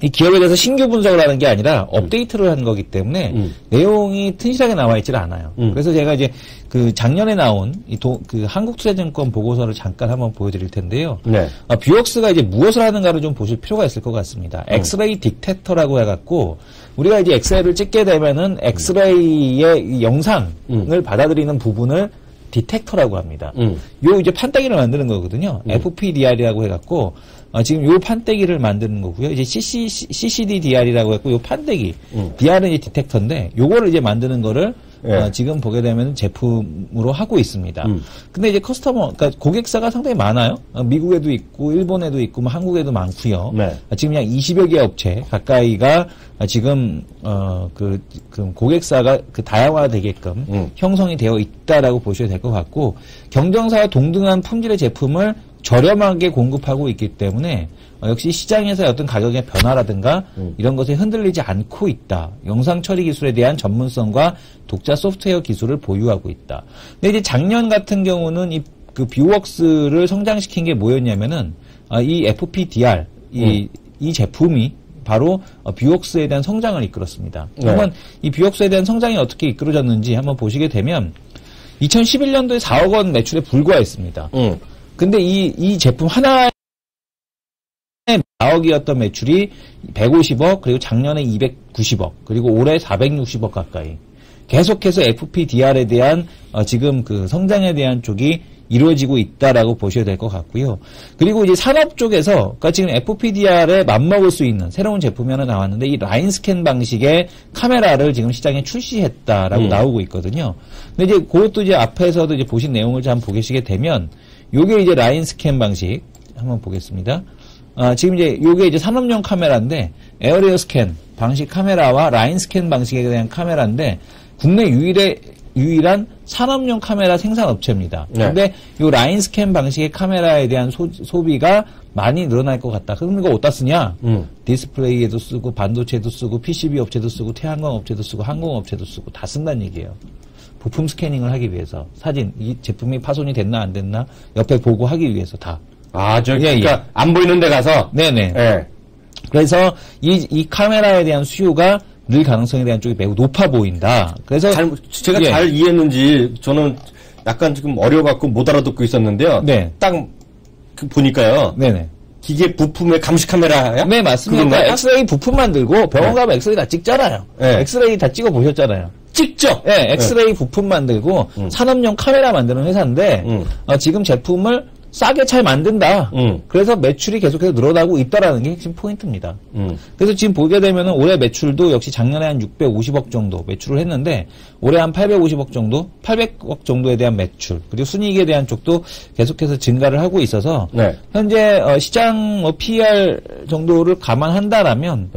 [SPEAKER 2] 이 기업에 대해서 신규 분석을 하는 게 아니라 업데이트를 한 거기 때문에 내용이 튼실하게 나와 있질 않아요. 그래서 제가 이제 그 작년에 나온 그 한국투자증권 보고서를 잠깐 한번 보여드릴 텐데요. 네. 뷰웍스가 이제 무엇을 하는가를 좀 보실 필요가 있을 것 같습니다. 엑스레이 딕텍터라고 해갖고 우리가 이제 엑스레이를 찍게 되면은 엑스레이의 영상을 받아들이는 부분을 디텍터라고 합니다. 요 이제 판때기를 만드는 거거든요. FPDR이라고 해갖고 지금 요 판때기를 만드는 거고요. 이제 CCD-DR이라고 했고 요 판때기 DR은 이제 디텍터인데 요거를 이제 만드는 거를 지금 보게 되면 제품으로 하고 있습니다. 근데 이제 그러니까 고객사가 상당히 많아요. 미국에도 있고 일본에도 있고 뭐 한국에도 많고요. 네. 지금 약 20여 개 업체 가까이가 지금 그 고객사가 그 다양화되게끔 형성이 되어 있다라고 보셔야 될 것 같고 경쟁사와 동등한 품질의 제품을 저렴하게 공급하고 있기 때문에 역시 시장에서 어떤 가격의 변화라든가 이런 것에 흔들리지 않고 있다. 영상 처리 기술에 대한 전문성과 독자 소프트웨어 기술을 보유하고 있다. 근데 이제 작년 같은 경우는 그 뷰웍스를 성장시킨 게 뭐였냐면은 이 FPDR 이 제품이 바로 뷰웍스에 대한 성장을 이끌었습니다. 그러면 이 뷰웍스에 대한 성장이 어떻게 이끌어졌는지 한번 보시게 되면 2011년도에 4억 원 매출에 불과했습니다. 근데 이 제품 하나에 4억이었던 매출이 150억, 그리고 작년에 290억, 그리고 올해 460억 가까이. 계속해서 FPDR에 대한 지금 그 성장에 대한 쪽이 이루어지고 있다라고 보셔야 될 것 같고요. 그리고 이제 산업 쪽에서, 그러니까 지금 FPDR에 맞먹을 수 있는 새로운 제품이 하나 나왔는데 이 라인 스캔 방식의 카메라를 지금 시장에 출시했다라고 나오고 있거든요. 근데 이제 그것도 이제 앞에서도 이제 보신 내용을 좀 보시게 되면 요게 이제 라인 스캔 방식 한번 보겠습니다. 지금 이제 요게 이제 산업용 카메라인데 에어리어 스캔 방식 카메라와 라인 스캔 방식에 대한 카메라인데 국내 유일한 산업용 카메라 생산 업체입니다. 네. 근데 요 라인 스캔 방식의 카메라에 대한 소비가 많이 늘어날 것 같다. 그럼 이거 어디다 쓰냐? 디스플레이에도 쓰고 반도체도 쓰고 PCB 업체도 쓰고 태양광 업체도 쓰고 항공 업체도 쓰고 다 쓴다는 얘기예요. 부품 스캐닝을 하기 위해서 사진 이 제품이 파손이 됐나 안 됐나 옆에 보고 하기 위해서 다.
[SPEAKER 1] 그러니까 안 보이는 데 가서.
[SPEAKER 2] 네네. 예. 그래서 이 카메라에 대한 수요가 늘 가능성에 대한 쪽이 매우 높아 보인다. 그래서
[SPEAKER 1] 제가 잘 이해했는지 저는 약간 지금 어려워갖고 못 알아듣고 있었는데요. 네. 딱 보니까요. 네네. 기계 부품의 감시 카메라야?
[SPEAKER 2] 네, 맞습니다. 그러니까 엑스레이 부품 만들고 병원 가면 엑스레이 다 찍잖아요. 네. 엑스레이 다 찍어 보셨잖아요.
[SPEAKER 1] 찍죠?
[SPEAKER 2] 네, 엑스레이 부품 만들고 산업용 카메라 만드는 회사인데 지금 제품을 싸게 잘 만든다. 그래서 매출이 계속해서 늘어나고 있다라는 게 핵심 포인트입니다. 그래서 지금 보게 되면은 올해 매출도 역시 작년에 한 650억 정도 매출을 했는데 올해 한 850억 정도, 800억 정도에 대한 매출 그리고 순이익에 대한 쪽도 계속해서 증가를 하고 있어서 네. 현재 시장 PER 정도를 감안한다라면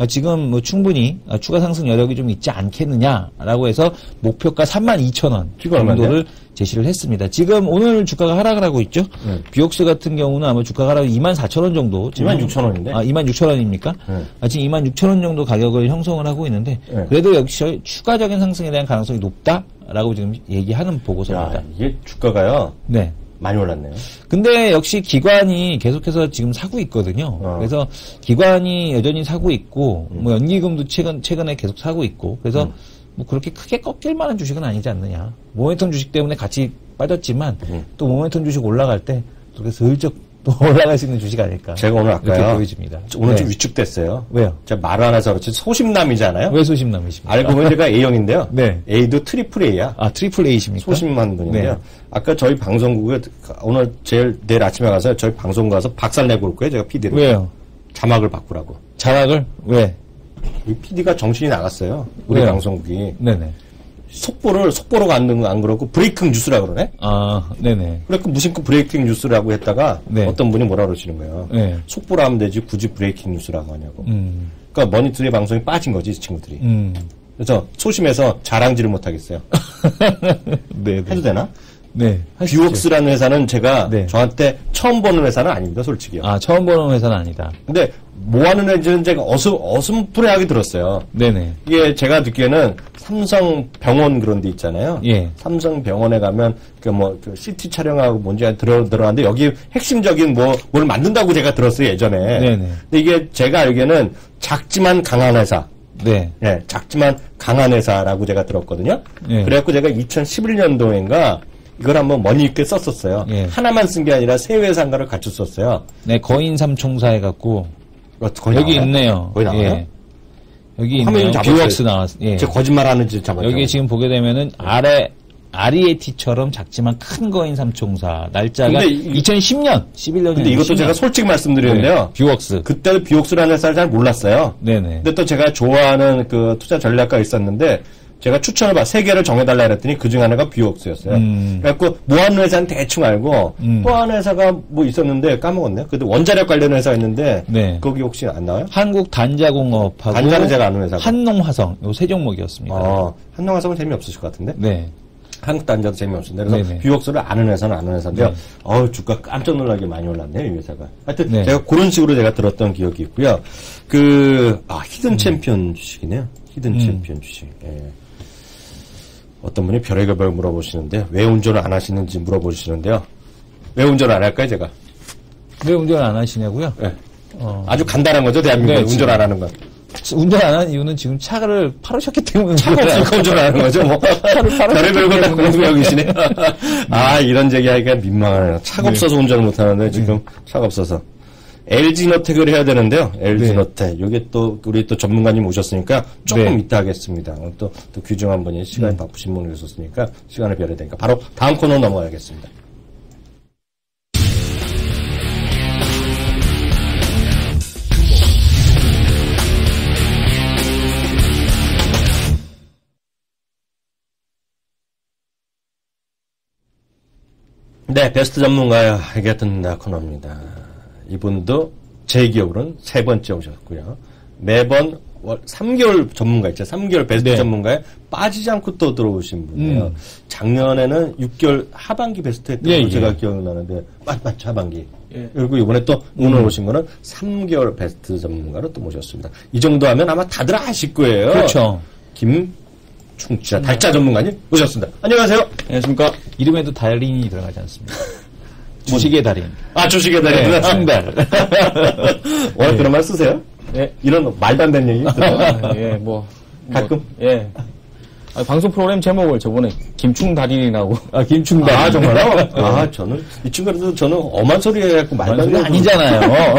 [SPEAKER 2] 지금 뭐 충분히 추가 상승 여력이 좀 있지 않겠느냐라고 해서 목표가 32,000원 정도를 제시를 했습니다. 지금 오늘 주가가 하락을 하고 있죠. 비옥스 같은 경우는 아마 주가가 하락 24,000원 정도.
[SPEAKER 1] 26,000원인데?
[SPEAKER 2] 26,000원입니까? 지금 26,000원 정도 가격을 형성을 하고 있는데 그래도 역시 추가적인 상승에 대한 가능성이 높다라고 지금 얘기하는 보고서입니다.
[SPEAKER 1] 야, 이게 주가가요.
[SPEAKER 2] 네.
[SPEAKER 1] 많이 올랐네요.
[SPEAKER 2] 근데 역시 기관이 계속해서 지금 사고 있거든요. 그래서 기관이 여전히 사고 있고, 뭐 연기금도 최근에 계속 사고 있고, 그래서 뭐 그렇게 크게 꺾일 만한 주식은 아니지 않느냐. 모멘텀 주식 때문에 같이 빠졌지만, 또 모멘텀 주식 올라갈 때, 그렇게 슬쩍 또 올라갈 수 있는 주식 아닐까.
[SPEAKER 1] 제가 오늘 아까요.
[SPEAKER 2] 이렇게 보여집니다.
[SPEAKER 1] 오늘
[SPEAKER 2] 네.
[SPEAKER 1] 좀 위축됐어요.
[SPEAKER 2] 왜요?
[SPEAKER 1] 제가 말을 안 해서 그렇지 소심남이잖아요.
[SPEAKER 2] 왜 소심남이십니까?
[SPEAKER 1] 알고 보니 제가 A형인데요.
[SPEAKER 2] 네.
[SPEAKER 1] A도 트리플 A야.
[SPEAKER 2] 트리플 A십니까?
[SPEAKER 1] 소심한 분인데요.
[SPEAKER 2] 네.
[SPEAKER 1] 아까 저희 방송국에 오늘 내일 아침에 가서 저희 방송국 가서 박살 내고 올 거예요. 제가 PD로.
[SPEAKER 2] 왜요?
[SPEAKER 1] 자막을 바꾸라고.
[SPEAKER 2] 자막을? 왜?
[SPEAKER 1] 이 PD가 정신이 나갔어요. 우리
[SPEAKER 2] 왜요?
[SPEAKER 1] 방송국이.
[SPEAKER 2] 네네.
[SPEAKER 1] 속보로가 안 그러고 브레이킹 뉴스라 그러네?
[SPEAKER 2] 네네.
[SPEAKER 1] 그래서 무슨 브레이킹 뉴스라고 했다가
[SPEAKER 2] 네.
[SPEAKER 1] 어떤 분이 뭐라 그러시는 거예요.
[SPEAKER 2] 네.
[SPEAKER 1] 속보로 하면 되지 굳이 브레이킹 뉴스라고 하냐고. 그러니까 머니투데이 방송이 빠진 거지, 이 친구들이. 그래서 소심해서 자랑질을 못 하겠어요.
[SPEAKER 2] 네.
[SPEAKER 1] 해도 되나?
[SPEAKER 2] 네.
[SPEAKER 1] 뷰옥스라는 회사는 제가
[SPEAKER 2] 네.
[SPEAKER 1] 저한테 처음 보는 회사는 아닙니다, 솔직히요.
[SPEAKER 2] 처음 보는 회사는 아니다.
[SPEAKER 1] 근데 뭐 하는 회사는 제가 어슴푸레하게 들었어요.
[SPEAKER 2] 네네.
[SPEAKER 1] 이게 제가 듣기에는 삼성병원 그런 데 있잖아요.
[SPEAKER 2] 예.
[SPEAKER 1] 삼성병원에 가면 그 CT 촬영하고 뭔지 들어갔는데 여기 핵심적인 뭘 만든다고 제가 들었어요, 예전에.
[SPEAKER 2] 네네.
[SPEAKER 1] 근데 이게 제가 알기에는 작지만 강한 회사.
[SPEAKER 2] 네.
[SPEAKER 1] 예, 작지만 강한 회사라고 제가 들었거든요.
[SPEAKER 2] 예.
[SPEAKER 1] 그래갖고 제가 2011년도인가 이걸 한번 머니 있게 썼었어요.
[SPEAKER 2] 예.
[SPEAKER 1] 하나만 쓴 게 아니라 세 회사인가를 같이 썼어요.
[SPEAKER 2] 네, 거인 삼총사 해갖고.
[SPEAKER 1] 거기
[SPEAKER 2] 여기
[SPEAKER 1] 나와요?
[SPEAKER 2] 있네요.
[SPEAKER 1] 거기 나와요?
[SPEAKER 2] 예. 여기
[SPEAKER 1] 화면이
[SPEAKER 2] 있네요.
[SPEAKER 1] 잡았어요.
[SPEAKER 2] 뷰웍스 나왔, 예.
[SPEAKER 1] 제가 거짓말 하는지 잡았죠.
[SPEAKER 2] 여기 지금 보게 되면은 아리에티처럼 작지만 큰 거인 삼총사. 날짜가
[SPEAKER 1] 근데
[SPEAKER 2] 2010년, 11년.
[SPEAKER 1] 근데 이것도 제가 솔직히 말씀드리는데요.
[SPEAKER 2] 네, 뷰웍스.
[SPEAKER 1] 그때도 뷰옥스라는 회사를 잘 몰랐어요.
[SPEAKER 2] 네네.
[SPEAKER 1] 근데 또 제가 좋아하는 그 투자 전략가 있었는데 제가 추천을 세 개를 정해달라 그랬더니 그 중 하나가 뷰옥스였어요. 그래갖고 뭐 하는 회사는 대충 알고 또 하는 회사가 뭐 있었는데 까먹었네요. 그때 원자력 관련 회사가 있는데
[SPEAKER 2] 네.
[SPEAKER 1] 거기 혹시 안 나와요?
[SPEAKER 2] 한국 단자공업하고
[SPEAKER 1] 단자는 제가 아는 회사고.
[SPEAKER 2] 한농화성 요 세 종목이었습니다.
[SPEAKER 1] 한농화성은 재미없으실 것 같은데?
[SPEAKER 2] 네.
[SPEAKER 1] 한국 단자도 재미없는데 그래서
[SPEAKER 2] 네네.
[SPEAKER 1] 뷰옥스를 아는 회사는 아는 회사인데요.
[SPEAKER 2] 네.
[SPEAKER 1] 주가 깜짝 놀라게 많이 올랐네요, 이 회사가. 하여튼
[SPEAKER 2] 네.
[SPEAKER 1] 제가 그런 식으로 제가 들었던 기억이 있고요. 히든 챔피언 주식이네요. 히든 챔피언 주식. 예. 어떤 분이 별의별 걸 물어보시는데 왜 운전을 안 하시는지 물어보시는데요. 왜 운전을 안 할까요, 제가?
[SPEAKER 2] 왜 운전 안 하시냐고요?
[SPEAKER 1] 네. 아주 간단한 거죠, 대한민국에
[SPEAKER 2] 네,
[SPEAKER 1] 운전 안 하는 건.
[SPEAKER 2] 운전 안 하는 이유는 지금 차를 팔으셨기 때문에.
[SPEAKER 1] 차가 없으니까 운전 안 하는 거죠, 뭐. 별의별 걸 다 궁금해하고 계시네요. 이런 얘기하기가 민망하네요. 차가 없어서 운전을 못 하는데 지금 차가 없어서. LG노텍을 해야 되는데요. LG노텍. 요게 또, 우리 또 전문가님 오셨으니까 조금 이따 하겠습니다. 또 규정한 분이 시간이 바쁘신 분이 오셨으니까 시간을 별해야 되니까 바로 다음 코너 넘어가야겠습니다. 네, 베스트 전문가야 얘기가 듣는다 코너입니다. 이분도 제 기억으로는 세 번째 오셨고요. 매번 3개월 전문가 있죠. 3개월 베스트 전문가에 빠지지 않고 또 들어오신 분이에요. 작년에는 6개월 하반기 베스트 했던 걸 제가 기억나는데 맞죠, 하반기. 그리고 이번에 또 오늘 오신 거는 3개월 베스트 전문가로 또 모셨습니다. 이 정도 하면 아마 다들 아실 거예요.
[SPEAKER 2] 그렇죠.
[SPEAKER 1] 김충자 달자 전문가님 모셨습니다. 안녕하세요.
[SPEAKER 2] 안녕하십니까. 이름에도 달인이 들어가지 않습니다. 주식의 달인.
[SPEAKER 1] 주식의 달인.
[SPEAKER 2] 네, 충달.
[SPEAKER 1] 원래 그런 말 쓰세요?
[SPEAKER 3] 예.
[SPEAKER 1] 이런 말도 안 되는 얘기
[SPEAKER 3] 예,
[SPEAKER 1] 가끔?
[SPEAKER 3] 예. 방송 프로그램 제목을 저번에 김충달인이라고.
[SPEAKER 2] 김충달.
[SPEAKER 1] 정말요? 저는, 이 친구들도 저는 엄한 소리 해갖고 말도 안 되는
[SPEAKER 2] 아니잖아요.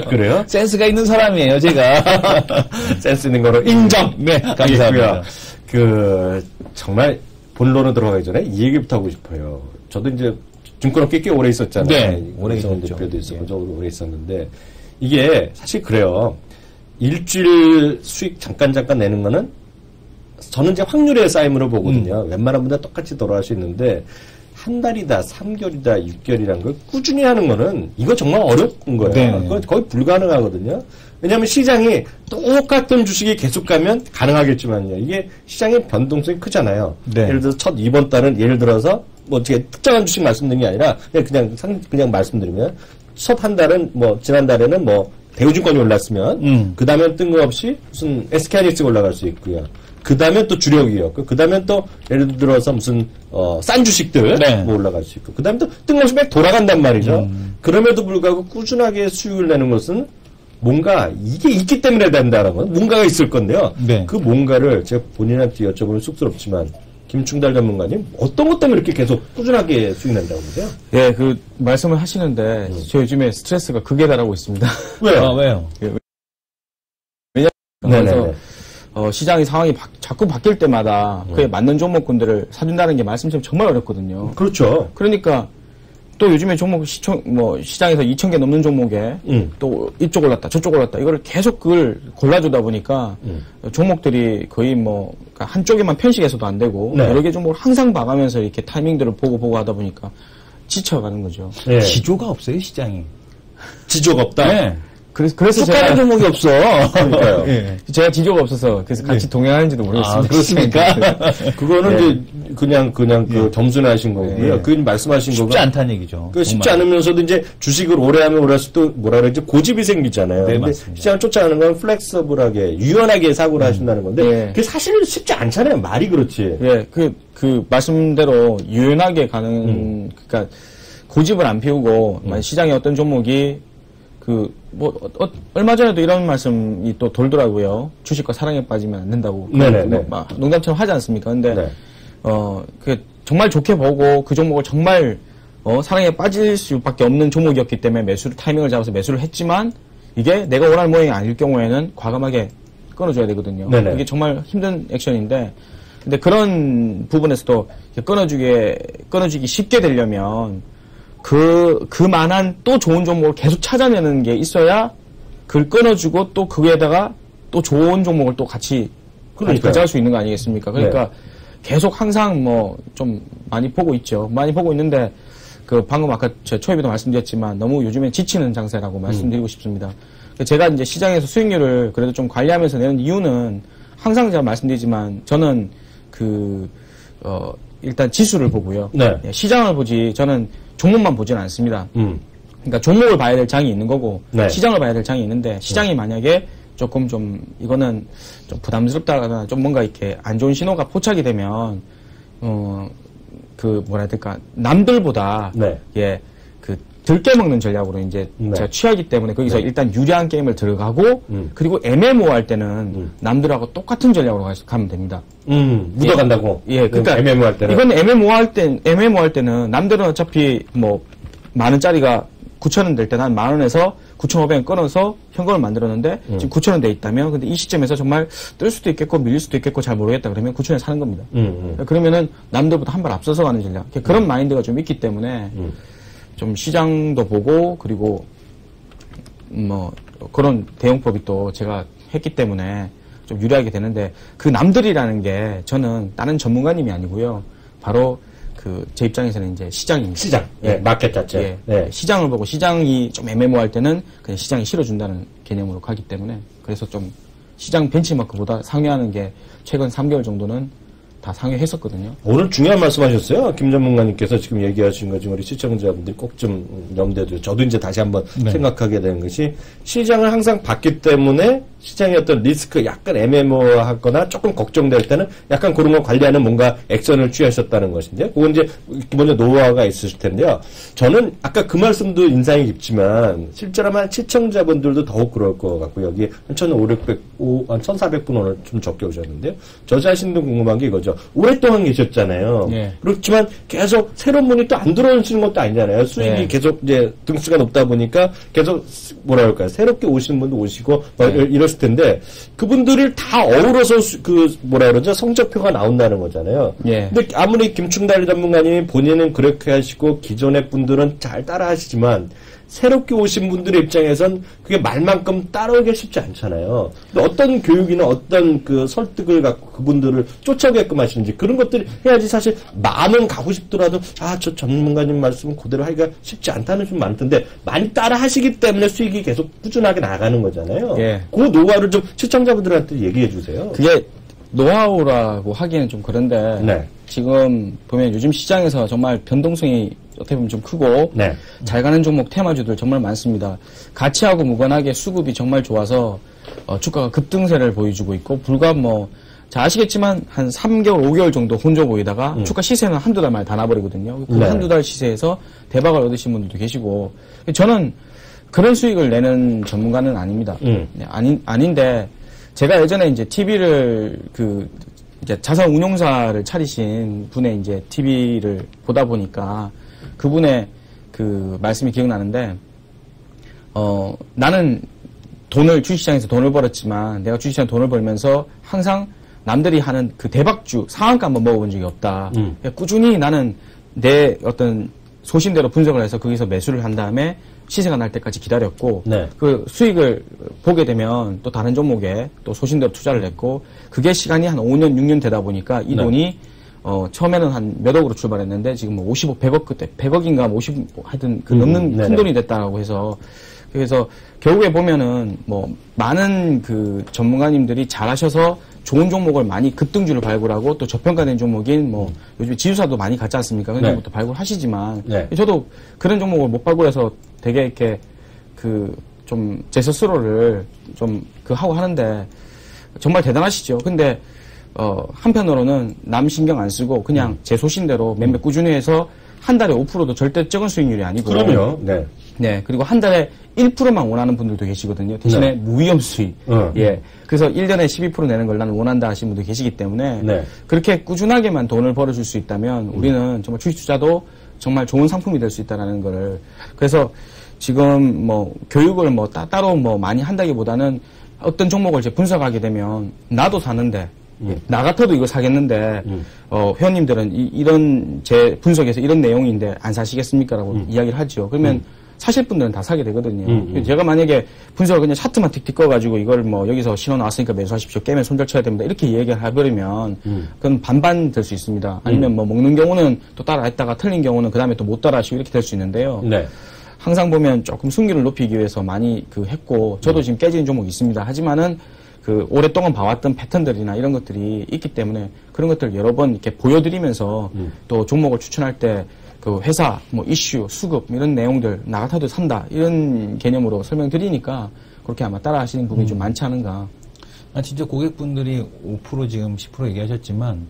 [SPEAKER 1] 그래요?
[SPEAKER 2] 센스가 있는 사람이에요, 제가.
[SPEAKER 1] 센스 있는 거로 인정!
[SPEAKER 2] 네, 감사합니다.
[SPEAKER 1] 정말 본론으로 들어가기 전에 이 얘기부터 하고 싶어요. 저도 이제 증권업계 꽤 오래 있었잖아요.
[SPEAKER 2] 네, 오래
[SPEAKER 1] 이성훈
[SPEAKER 2] 있었죠.
[SPEAKER 1] 대표도 있었고, 저도 오래 있었는데, 이게 사실 그래요. 일주일 수익 잠깐 내는 거는 저는 이제 확률의 쌓임으로 보거든요. 웬만한 분들 똑같이 돌아갈 수 있는데, 한 달이다, 3개월이다, 6개월이라는 걸 꾸준히 하는 거는 이거 정말 어려운 거예요.
[SPEAKER 2] 네.
[SPEAKER 1] 그건 거의 불가능하거든요. 왜냐하면 시장이 똑같은 주식이 계속 가면 가능하겠지만요. 이게 시장의 변동성이 크잖아요.
[SPEAKER 2] 네.
[SPEAKER 1] 예를 들어서 이번 달은 예를 들어서 뭐 어떻게 특정한 주식 말씀드린 게 아니라 그냥 말씀드리면 첫 한 달은 뭐 지난달에는 뭐 대우증권이 올랐으면 그 다음엔 뜬금없이 무슨 SK하이닉스가 올라갈 수 있고요. 그 다음에 또 주력이었고, 그 다음에 또 예를 들어서 무슨 싼 주식들
[SPEAKER 2] 네.
[SPEAKER 1] 뭐 올라갈 수 있고, 그 다음에 또 뜬금없이 막 돌아간단 말이죠. 그럼에도 불구하고 꾸준하게 수익을 내는 것은 뭔가 이게 있기 때문에 된다는 건 뭔가가 있을 건데요.
[SPEAKER 2] 네.
[SPEAKER 1] 그 뭔가를 제가 본인한테 여쭤보면 쑥스럽지만 김충달 전문가님 어떤 것 때문에 이렇게 계속 꾸준하게 수익 낸다고 보세요?
[SPEAKER 3] 예, 그 말씀을 하시는데 저 요즘에 스트레스가 극에 달하고 있습니다.
[SPEAKER 1] 왜요?
[SPEAKER 2] 왜요?
[SPEAKER 3] 왜냐하면 시장의 상황이 자꾸 바뀔 때마다 그에 맞는 종목군들을 사준다는 게 말씀처럼 정말 어렵거든요.
[SPEAKER 1] 그렇죠.
[SPEAKER 3] 그러니까 또 요즘에 종목 시장에서 2,000개 넘는 종목에 또 이쪽 올랐다 저쪽 올랐다 이거를 계속 그걸 골라주다 보니까 종목들이 거의 뭐 그러니까 한쪽에만 편식해서도 안 되고
[SPEAKER 1] 네.
[SPEAKER 3] 여러 개 종목을 항상 봐가면서 이렇게 타이밍들을 보고 하다 보니까 지쳐가는 거죠.
[SPEAKER 1] 네.
[SPEAKER 2] 지조가 없어요, 시장이.
[SPEAKER 1] 지조가 없다?
[SPEAKER 2] 네.
[SPEAKER 3] 그래서
[SPEAKER 2] 속하는 종목이 없어.
[SPEAKER 1] 그러니까요.
[SPEAKER 2] 예.
[SPEAKER 3] 제가 지조가 없어서 그래서 같이 동행하는지도 모르겠습니다.
[SPEAKER 2] 아, 그렇습니까?
[SPEAKER 1] 그거는
[SPEAKER 3] 네.
[SPEAKER 1] 이제 그냥 그 겸손하신 거고요.
[SPEAKER 3] 네.
[SPEAKER 1] 그 말씀하신
[SPEAKER 2] 쉽지
[SPEAKER 1] 거가
[SPEAKER 2] 않다는 얘기죠.
[SPEAKER 1] 그 쉽지
[SPEAKER 2] 정말.
[SPEAKER 1] 않으면서도 이제 주식을 오래 하면 오래 할수록 또 뭐라 그러지 고집이 생기잖아요.
[SPEAKER 2] 네,
[SPEAKER 1] 근데
[SPEAKER 2] 맞습니다.
[SPEAKER 1] 시장을 쫓아가는 건 플렉서블하게 유연하게 사고를 하신다는 건데
[SPEAKER 3] 네.
[SPEAKER 1] 그게 사실 쉽지 않잖아요. 말이 그렇지.
[SPEAKER 3] 예, 그 말씀대로 유연하게 가는 그러니까 고집을 안 피우고 시장의 어떤 종목이 얼마 전에도 이런 말씀이 또 돌더라고요. 주식과 사랑에 빠지면 안 된다고.
[SPEAKER 1] 네네네.
[SPEAKER 3] 막 농담처럼 하지 않습니까? 근데,
[SPEAKER 1] 네.
[SPEAKER 3] 정말 좋게 보고 그 종목을 정말, 사랑에 빠질 수밖에 없는 종목이었기 때문에 타이밍을 잡아서 매수를 했지만, 이게 내가 원하는 모양이 아닐 경우에는 과감하게 끊어줘야 되거든요.
[SPEAKER 1] 네네.
[SPEAKER 3] 이게 정말 힘든 액션인데, 근데 그런 부분에서도 끊어주기 쉽게 되려면, 그만한 또 좋은 종목을 계속 찾아내는 게 있어야 그걸 끊어주고 또 그에다가 또 좋은 종목을 또 같이 가져갈 수 있는 거 아니겠습니까? 그러니까
[SPEAKER 1] 네.
[SPEAKER 3] 계속 항상 좀 많이 보고 있죠. 많이 보고 있는데 방금 아까 제 초입에도 말씀드렸지만 너무 요즘에 지치는 장세라고 말씀드리고 싶습니다. 제가 이제 시장에서 수익률을 그래도 좀 관리하면서 내는 이유는 항상 제가 말씀드리지만 저는 일단 지수를 보고요.
[SPEAKER 1] 네.
[SPEAKER 3] 시장을 보지 저는 종목만 보지는 않습니다. 그러니까 종목을 봐야 될 장이 있는 거고
[SPEAKER 1] 네.
[SPEAKER 3] 시장을 봐야 될 장이 있는데 시장이 만약에 조금 좀 이거는 좀 부담스럽다거나 좀 뭔가 이렇게 안 좋은 신호가 포착이 되면 뭐라 해야 될까 남들보다
[SPEAKER 1] 네.
[SPEAKER 3] 들깨 먹는 전략으로 이제
[SPEAKER 1] 네.
[SPEAKER 3] 제가 취하기 때문에 거기서
[SPEAKER 1] 네.
[SPEAKER 3] 일단 유리한 게임을 들어가고 그리고 애매모호할 때는 남들하고 똑같은 전략으로 가면 됩니다.
[SPEAKER 1] 묻어간다고.
[SPEAKER 3] 예, 그러니까
[SPEAKER 1] 애매모호할 때는.
[SPEAKER 3] 이건 애매모호할 때는 남들은 어차피 $10,000원짜리가 9,000원 될 때 난 10,000원에서 9,500원 끊어서 현금을 만들었는데 지금 9,000원 돼 있다면 근데 이 시점에서 정말 뜰 수도 있겠고 밀릴 수도 있겠고 잘 모르겠다 그러면 9,000원에 사는 겁니다. 그러면은 남들보다 한 발 앞서서 가는 전략. 그런 마인드가 좀 있기 때문에 좀 시장도 보고 그리고 그런 대응법이 또 제가 했기 때문에 좀 유리하게 되는데 그 남들이라는 게 저는 다른 전문가님이 아니고요. 바로 제 입장에서는 이제 시장입니다.
[SPEAKER 1] 시장. 예, 마켓 자체.
[SPEAKER 3] 예.
[SPEAKER 1] 네.
[SPEAKER 3] 시장을 보고 시장이 좀 애매모호할 때는 그냥 시장이 실어준다는 개념으로 가기 때문에 그래서 좀 시장 벤치마크보다 상회하는 게 최근 3개월 정도는 다 상회했었거든요.
[SPEAKER 1] 오늘 중요한 말씀 하셨어요. 김 전문가님께서 지금 얘기하신 거 지금 우리 시청자분들이 꼭 좀 염두에 두고 저도 이제 다시 한번 생각하게 되는 것이 시장을 항상 봤기 때문에 시장의 어떤 리스크 약간 애매모호하거나 조금 걱정될 때는 약간 그런 걸 관리하는 뭔가 액션을 취하셨다는 것인데 그건 이제 기본적인 노하우가 있으실 텐데요. 저는 아까 그 말씀도 인상이 깊지만 실제로만 시청자분들도 더욱 그럴 것 같고 여기 1,400분 오늘 좀 적게 오셨는데요. 저 자신도 궁금한 게 이거죠. 오랫동안 계셨잖아요.
[SPEAKER 3] 예.
[SPEAKER 1] 그렇지만 계속 새로운 분이 또 안 들어오시는 것도 아니잖아요. 수익이
[SPEAKER 3] 네.
[SPEAKER 1] 계속 이제 등수가 높다 보니까 계속 뭐라 그럴까요? 새롭게 오시는 분도 오시고 이랬을 텐데 그분들이 다 어우러서 뭐라 그러죠? 성적표가 나온다는 거잖아요.
[SPEAKER 3] 예.
[SPEAKER 1] 근데 아무리 김충달 전문가님이 본인은 그렇게 하시고 기존의 분들은 잘 따라 하시지만 새롭게 오신 분들의 입장에선 그게 말만큼 따라오기가 쉽지 않잖아요. 근데 어떤 교육이나 어떤 그 설득을 갖고 그분들을 쫓아오게끔 하시는지 그런 것들을 해야지 사실 마음은 가고 싶더라도 저 전문가님 말씀은 그대로 하기가 쉽지 않다는 분 많던데 많이 따라 하시기 때문에 수익이 계속 꾸준하게 나가는 거잖아요.
[SPEAKER 3] 예.
[SPEAKER 1] 그 노하우를 좀 시청자분들한테 얘기해 주세요.
[SPEAKER 3] 그게 노하우라고 하기에는 좀 그런데
[SPEAKER 1] 네.
[SPEAKER 3] 지금 보면 요즘 시장에서 정말 변동성이 어떻게 보면 좀 크고
[SPEAKER 1] 네.
[SPEAKER 3] 잘 가는 종목 테마주들 정말 많습니다. 가치하고 무관하게 수급이 정말 좋아서 주가가 급등세를 보여주고 있고 불과 잘 아시겠지만 한 3개월, 5개월 정도 혼조 보이다가 주가 시세는 한두 달 만에 다 나버리거든요. 그
[SPEAKER 1] 네.
[SPEAKER 3] 한두 달 시세에서 대박을 얻으신 분들도 계시고 저는 그런 수익을 내는 전문가는 아닙니다. 네, 아닌데 제가 예전에 이제 TV를 이제 자산 운용사를 차리신 분의 이제 TV를 보다 보니까 그분의 그 말씀이 기억나는데, 나는 주식시장에서 돈을 벌었지만 내가 주식시장에서 돈을 벌면서 항상 남들이 하는 그 대박주 상한가 한번 먹어본 적이 없다. 꾸준히 나는 내 어떤 소신대로 분석을 해서 거기서 매수를 한 다음에 시세가 날 때까지 기다렸고
[SPEAKER 1] 네.
[SPEAKER 3] 그 수익을 보게 되면 또 다른 종목에 또 소신대로 투자를 했고 그게 시간이 한 5년, 6년 되다 보니까 이 돈이 처음에는 한 몇 억으로 출발했는데 지금 50억, 100억 그때 100억인가 50 하여튼 그 넘는 큰 돈이 됐다라고 해서 그래서 결국에 보면은 많은 그 전문가님들이 잘하셔서 좋은 종목을 많이 급등주를 발굴하고 또 저평가된 종목인 요즘 지수사도 많이 갔지 않습니까? 그런 종목도 발굴하시지만 저도 그런 종목을 못 발굴해서 되게 이렇게 좀 제 스스로를 좀 하고 하는데 정말 대단하시죠. 근데 한편으로는 남 신경 안 쓰고 그냥 제 소신대로 매매 꾸준히 해서 한 달에 5%도 절대 적은 수익률이 아니고.
[SPEAKER 1] 그럼요. 네.
[SPEAKER 3] 네. 그리고 한 달에 1%만 원하는 분들도 계시거든요. 대신에 무위험 수익. 예. 그래서 1년에 12% 내는 걸 나는 원한다 하시는 분도 계시기 때문에. 그렇게 꾸준하게만 돈을 벌어줄 수 있다면 우리는 정말 주식 투자도 정말 좋은 상품이 될 수 있다라는 거를. 그래서 지금 교육을 따로 많이 한다기보다는 어떤 종목을 이제 분석하게 되면 나도 사는데 나 같아도 이거 사겠는데 회원님들은 이런 제 분석에서 이런 내용인데 안 사시겠습니까? 라고 이야기를 하죠. 그러면 사실 분들은 다 사게 되거든요. 제가 만약에 분석을 그냥 차트만 틱틱 꺼가지고 이걸 여기서 신호 나왔으니까 매수하십시오. 깨면 손절 쳐야 됩니다. 이렇게 얘기를 해버리면 그건 반반 될 수 있습니다. 아니면 먹는 경우는 또 따라 했다가 틀린 경우는 그 다음에 또 못 따라 하시고 이렇게 될 수 있는데요.
[SPEAKER 1] 네.
[SPEAKER 3] 항상 보면 조금 승률을 높이기 위해서 많이 했고 저도 지금 깨지는 종목이 있습니다. 하지만은 오랫동안 봐왔던 패턴들이나 이런 것들이 있기 때문에 그런 것들을 여러 번 이렇게 보여드리면서 또 종목을 추천할 때 그 회사, 이슈, 수급 이런 내용들 나 같아도 산다 이런 개념으로 설명드리니까 그렇게 아마 따라 하시는 부분이 좀 많지 않은가.
[SPEAKER 2] 진짜 고객분들이 5% 지금 10% 얘기하셨지만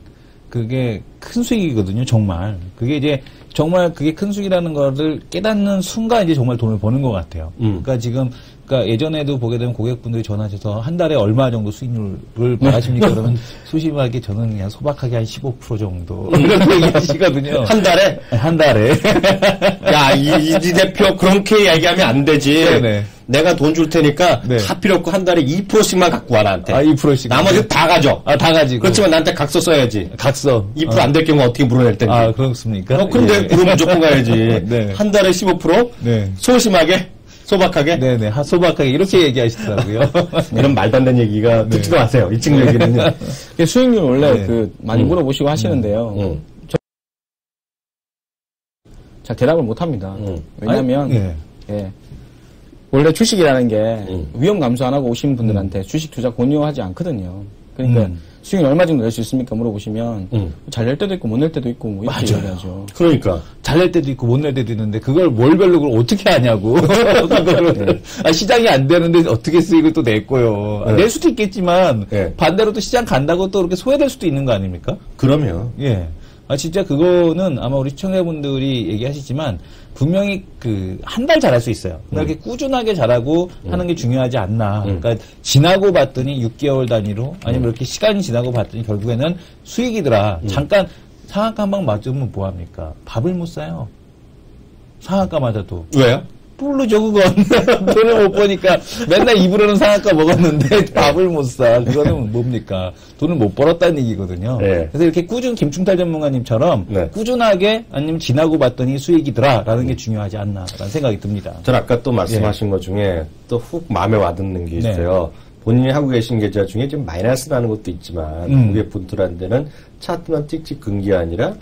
[SPEAKER 2] 그게 큰 수익이거든요, 정말. 그게 이제 정말 그게 큰 수익이라는 거를 깨닫는 순간 이제 정말 돈을 버는 것 같아요. 그러니까 예전에도 보게 되면 고객분들이 전화하셔서 한 달에 얼마 정도 수익률을 바라십니까? 그러면 소심하게 저는 그냥 소박하게 한 15% 정도. 이렇게 얘기하시거든요.
[SPEAKER 1] 한 달에?
[SPEAKER 2] 한 달에.
[SPEAKER 1] 야, 이 대표 그렇게 얘기하면 안 되지.
[SPEAKER 2] 네네.
[SPEAKER 1] 내가 돈 줄 테니까
[SPEAKER 2] 네.
[SPEAKER 1] 다 필요 없고 한 달에 2%씩만 갖고 와 나한테.
[SPEAKER 2] 2%씩.
[SPEAKER 1] 나머지 다 가져.
[SPEAKER 2] 다 가지고.
[SPEAKER 1] 그렇지만 나한테 각서 써야지.
[SPEAKER 2] 각서.
[SPEAKER 1] 2% 안 될 경우 어떻게 물어낼 텐데.
[SPEAKER 2] 그렇습니까?
[SPEAKER 1] 근데 그럼 무조건 가야지.
[SPEAKER 2] 네.
[SPEAKER 1] 한 달에 15%?
[SPEAKER 2] 네.
[SPEAKER 1] 소심하게? 소박하게?
[SPEAKER 2] 네네. 소박하게 이렇게 얘기하시더라고요.
[SPEAKER 1] 이런 말도 안 되는 얘기가 듣지도 마세요. 이 친구 얘기는요.
[SPEAKER 3] 수익률 원래 많이 물어보시고 하시는데요. 잘 대답을 못 합니다. 왜냐면, 예. 원래 주식이라는 게 위험 감소 안 하고 오신 분들한테 주식 투자 권유하지 않거든요. 그러니까 수익률 얼마 정도 낼 수 있습니까? 물어보시면 잘 낼 때도 있고 못 낼 때도 있고 이렇게 얘기하죠.
[SPEAKER 1] 그러니까
[SPEAKER 2] 잘 낼 때도 있고 못 낼 때도 있는데 그걸 월별로 그걸 어떻게 하냐고. 그거를 시장이 안 되는데 어떻게 수익을 또 냈고요. 낼 수도 있겠지만 반대로 또 시장 간다고 또 그렇게 소외될 수도 있는 거 아닙니까?
[SPEAKER 1] 그럼요.
[SPEAKER 2] 예. 진짜 그거는 아마 우리 시청자분들이 얘기하시지만 분명히 한 달 잘할 수 있어요. 그러니까 이렇게 꾸준하게 잘하고 하는 게 중요하지 않나. 그러니까 지나고 봤더니 6개월 단위로 아니면 이렇게 시간이 지나고 봤더니 결국에는 수익이더라. 잠깐 상한가 한 방 맞으면 뭐합니까? 밥을 못 사요. 상한가 맞아도.
[SPEAKER 1] 왜요?
[SPEAKER 2] 모르죠, 그건. 돈을 못 버니까 맨날 입으로는 상한가 먹었는데 밥을 못 사. 그거는 뭡니까? 돈을 못 벌었다는 얘기거든요.
[SPEAKER 1] 네.
[SPEAKER 2] 그래서 이렇게 김충탈 전문가님처럼
[SPEAKER 1] 네.
[SPEAKER 2] 꾸준하게 아니면 지나고 봤더니 수익이더라라는 게 중요하지 않나라는 생각이 듭니다.
[SPEAKER 1] 전 아까 또 말씀하신 것 중에 또 훅 마음에 와닿는 게 있어요. 본인이 하고 계신 계좌 중에 좀 마이너스 나는 것도 있지만 고객분들한테는 차트만 찍찍 근 게 아니라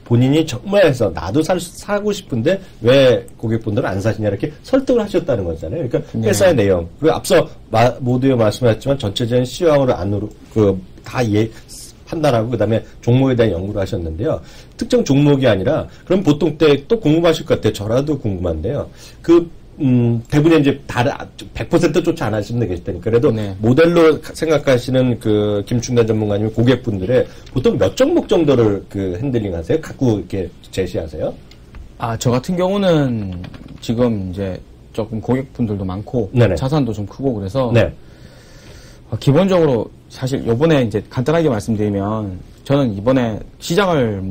[SPEAKER 1] 본인이 정말 해서 나도 사고 싶은데 왜 고객분들은 안 사시냐 이렇게 설득을 하셨다는 거잖아요. 그러니까 회사의 내용 그리고 앞서 모두에 말씀하셨지만 전체적인 시황으로 안으로 다 판단하고 그다음에 종목에 대한 연구를 하셨는데요. 특정 종목이 아니라 그럼 보통 때 또 궁금하실 것 같아요. 저라도 궁금한데요. 대부분 이제 100% 쫓아 안 하시는 분들 계실 테니까 그래도 모델로 생각하시는 그 김충달 전문가님 고객분들의 보통 몇 종목 정도를 핸들링 하세요? 갖고 이렇게 제시하세요?
[SPEAKER 3] 저 같은 경우는 지금 이제 조금 고객분들도 많고
[SPEAKER 1] 네네.
[SPEAKER 3] 자산도 좀 크고 그래서
[SPEAKER 1] 네.
[SPEAKER 3] 기본적으로 사실 요번에 이제 간단하게 말씀드리면 저는 이번에 시장을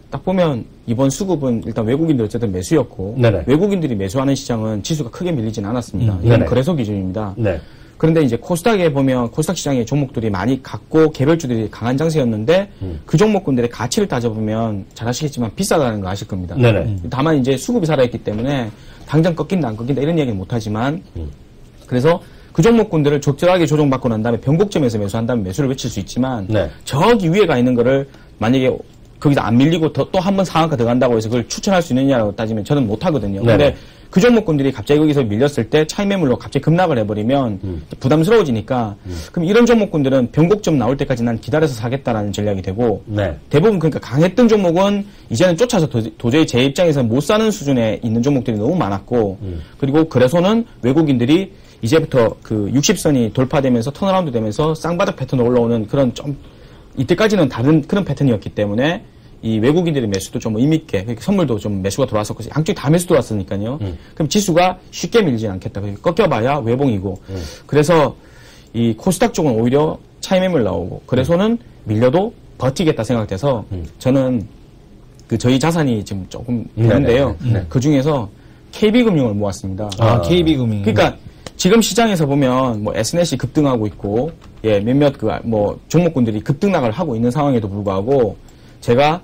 [SPEAKER 3] 딱 보면 이번 수급은 일단 외국인들 어쨌든 매수였고
[SPEAKER 1] 네네.
[SPEAKER 3] 외국인들이 매수하는 시장은 지수가 크게 밀리진 않았습니다. 이건
[SPEAKER 1] 네네.
[SPEAKER 3] 거래소 기준입니다.
[SPEAKER 1] 네.
[SPEAKER 3] 그런데 이제 코스닥에 보면 코스닥 시장의 종목들이 많이 갔고 개별주들이 강한 장세였는데 그 종목군들의 가치를 따져보면 잘 아시겠지만 비싸다는 거 아실 겁니다.
[SPEAKER 1] 네네.
[SPEAKER 3] 다만 이제 수급이 살아있기 때문에 당장 꺾인다 안 꺾인다 이런 얘기는 못하지만 그래서 그 종목군들을 적절하게 조정받고 난 다음에 변곡점에서 매수한다면 매수를 외칠 수 있지만
[SPEAKER 1] 네.
[SPEAKER 3] 저기 위에 가 있는 거를 만약에 거기서 안 밀리고 또 한 번 상한가 더 간다고 해서 그걸 추천할 수 있느냐라고 따지면 저는 못하거든요.
[SPEAKER 1] 네네.
[SPEAKER 3] 근데 그 종목군들이 갑자기 거기서 밀렸을 때 차익 매물로 갑자기 급락을 해버리면 부담스러워지니까 그럼 이런 종목군들은 변곡점 나올 때까지 난 기다려서 사겠다라는 전략이 되고
[SPEAKER 1] 네.
[SPEAKER 3] 대부분 그러니까 강했던 종목은 이제는 쫓아서 도저히 제 입장에서 못 사는 수준에 있는 종목들이 너무 많았고 그리고 거래소는 외국인들이 이제부터 그 60선이 돌파되면서 턴어라운드 되면서 쌍바닥 패턴으로 올라오는 그런 좀 이때까지는 다른 그런 패턴이었기 때문에 이 외국인들의 매수도 좀 의미있게 그러니까 선물도 좀 매수가 들어왔었고 양쪽이 다 매수 들어왔으니까요. 그럼 지수가 쉽게 밀리진 않겠다. 꺾여봐야 외봉이고 그래서 이 코스닥 쪽은 오히려 차익 매물 나오고 그래서는 밀려도 버티겠다 생각돼서 저는 저희 자산이 지금 조금 되는데요. 그 중에서 KB금융을 모았습니다.
[SPEAKER 2] KB금융.
[SPEAKER 3] 그러니까 지금 시장에서 보면 SNS이 급등하고 있고 몇몇 종목군들이 급등락을 하고 있는 상황에도 불구하고 제가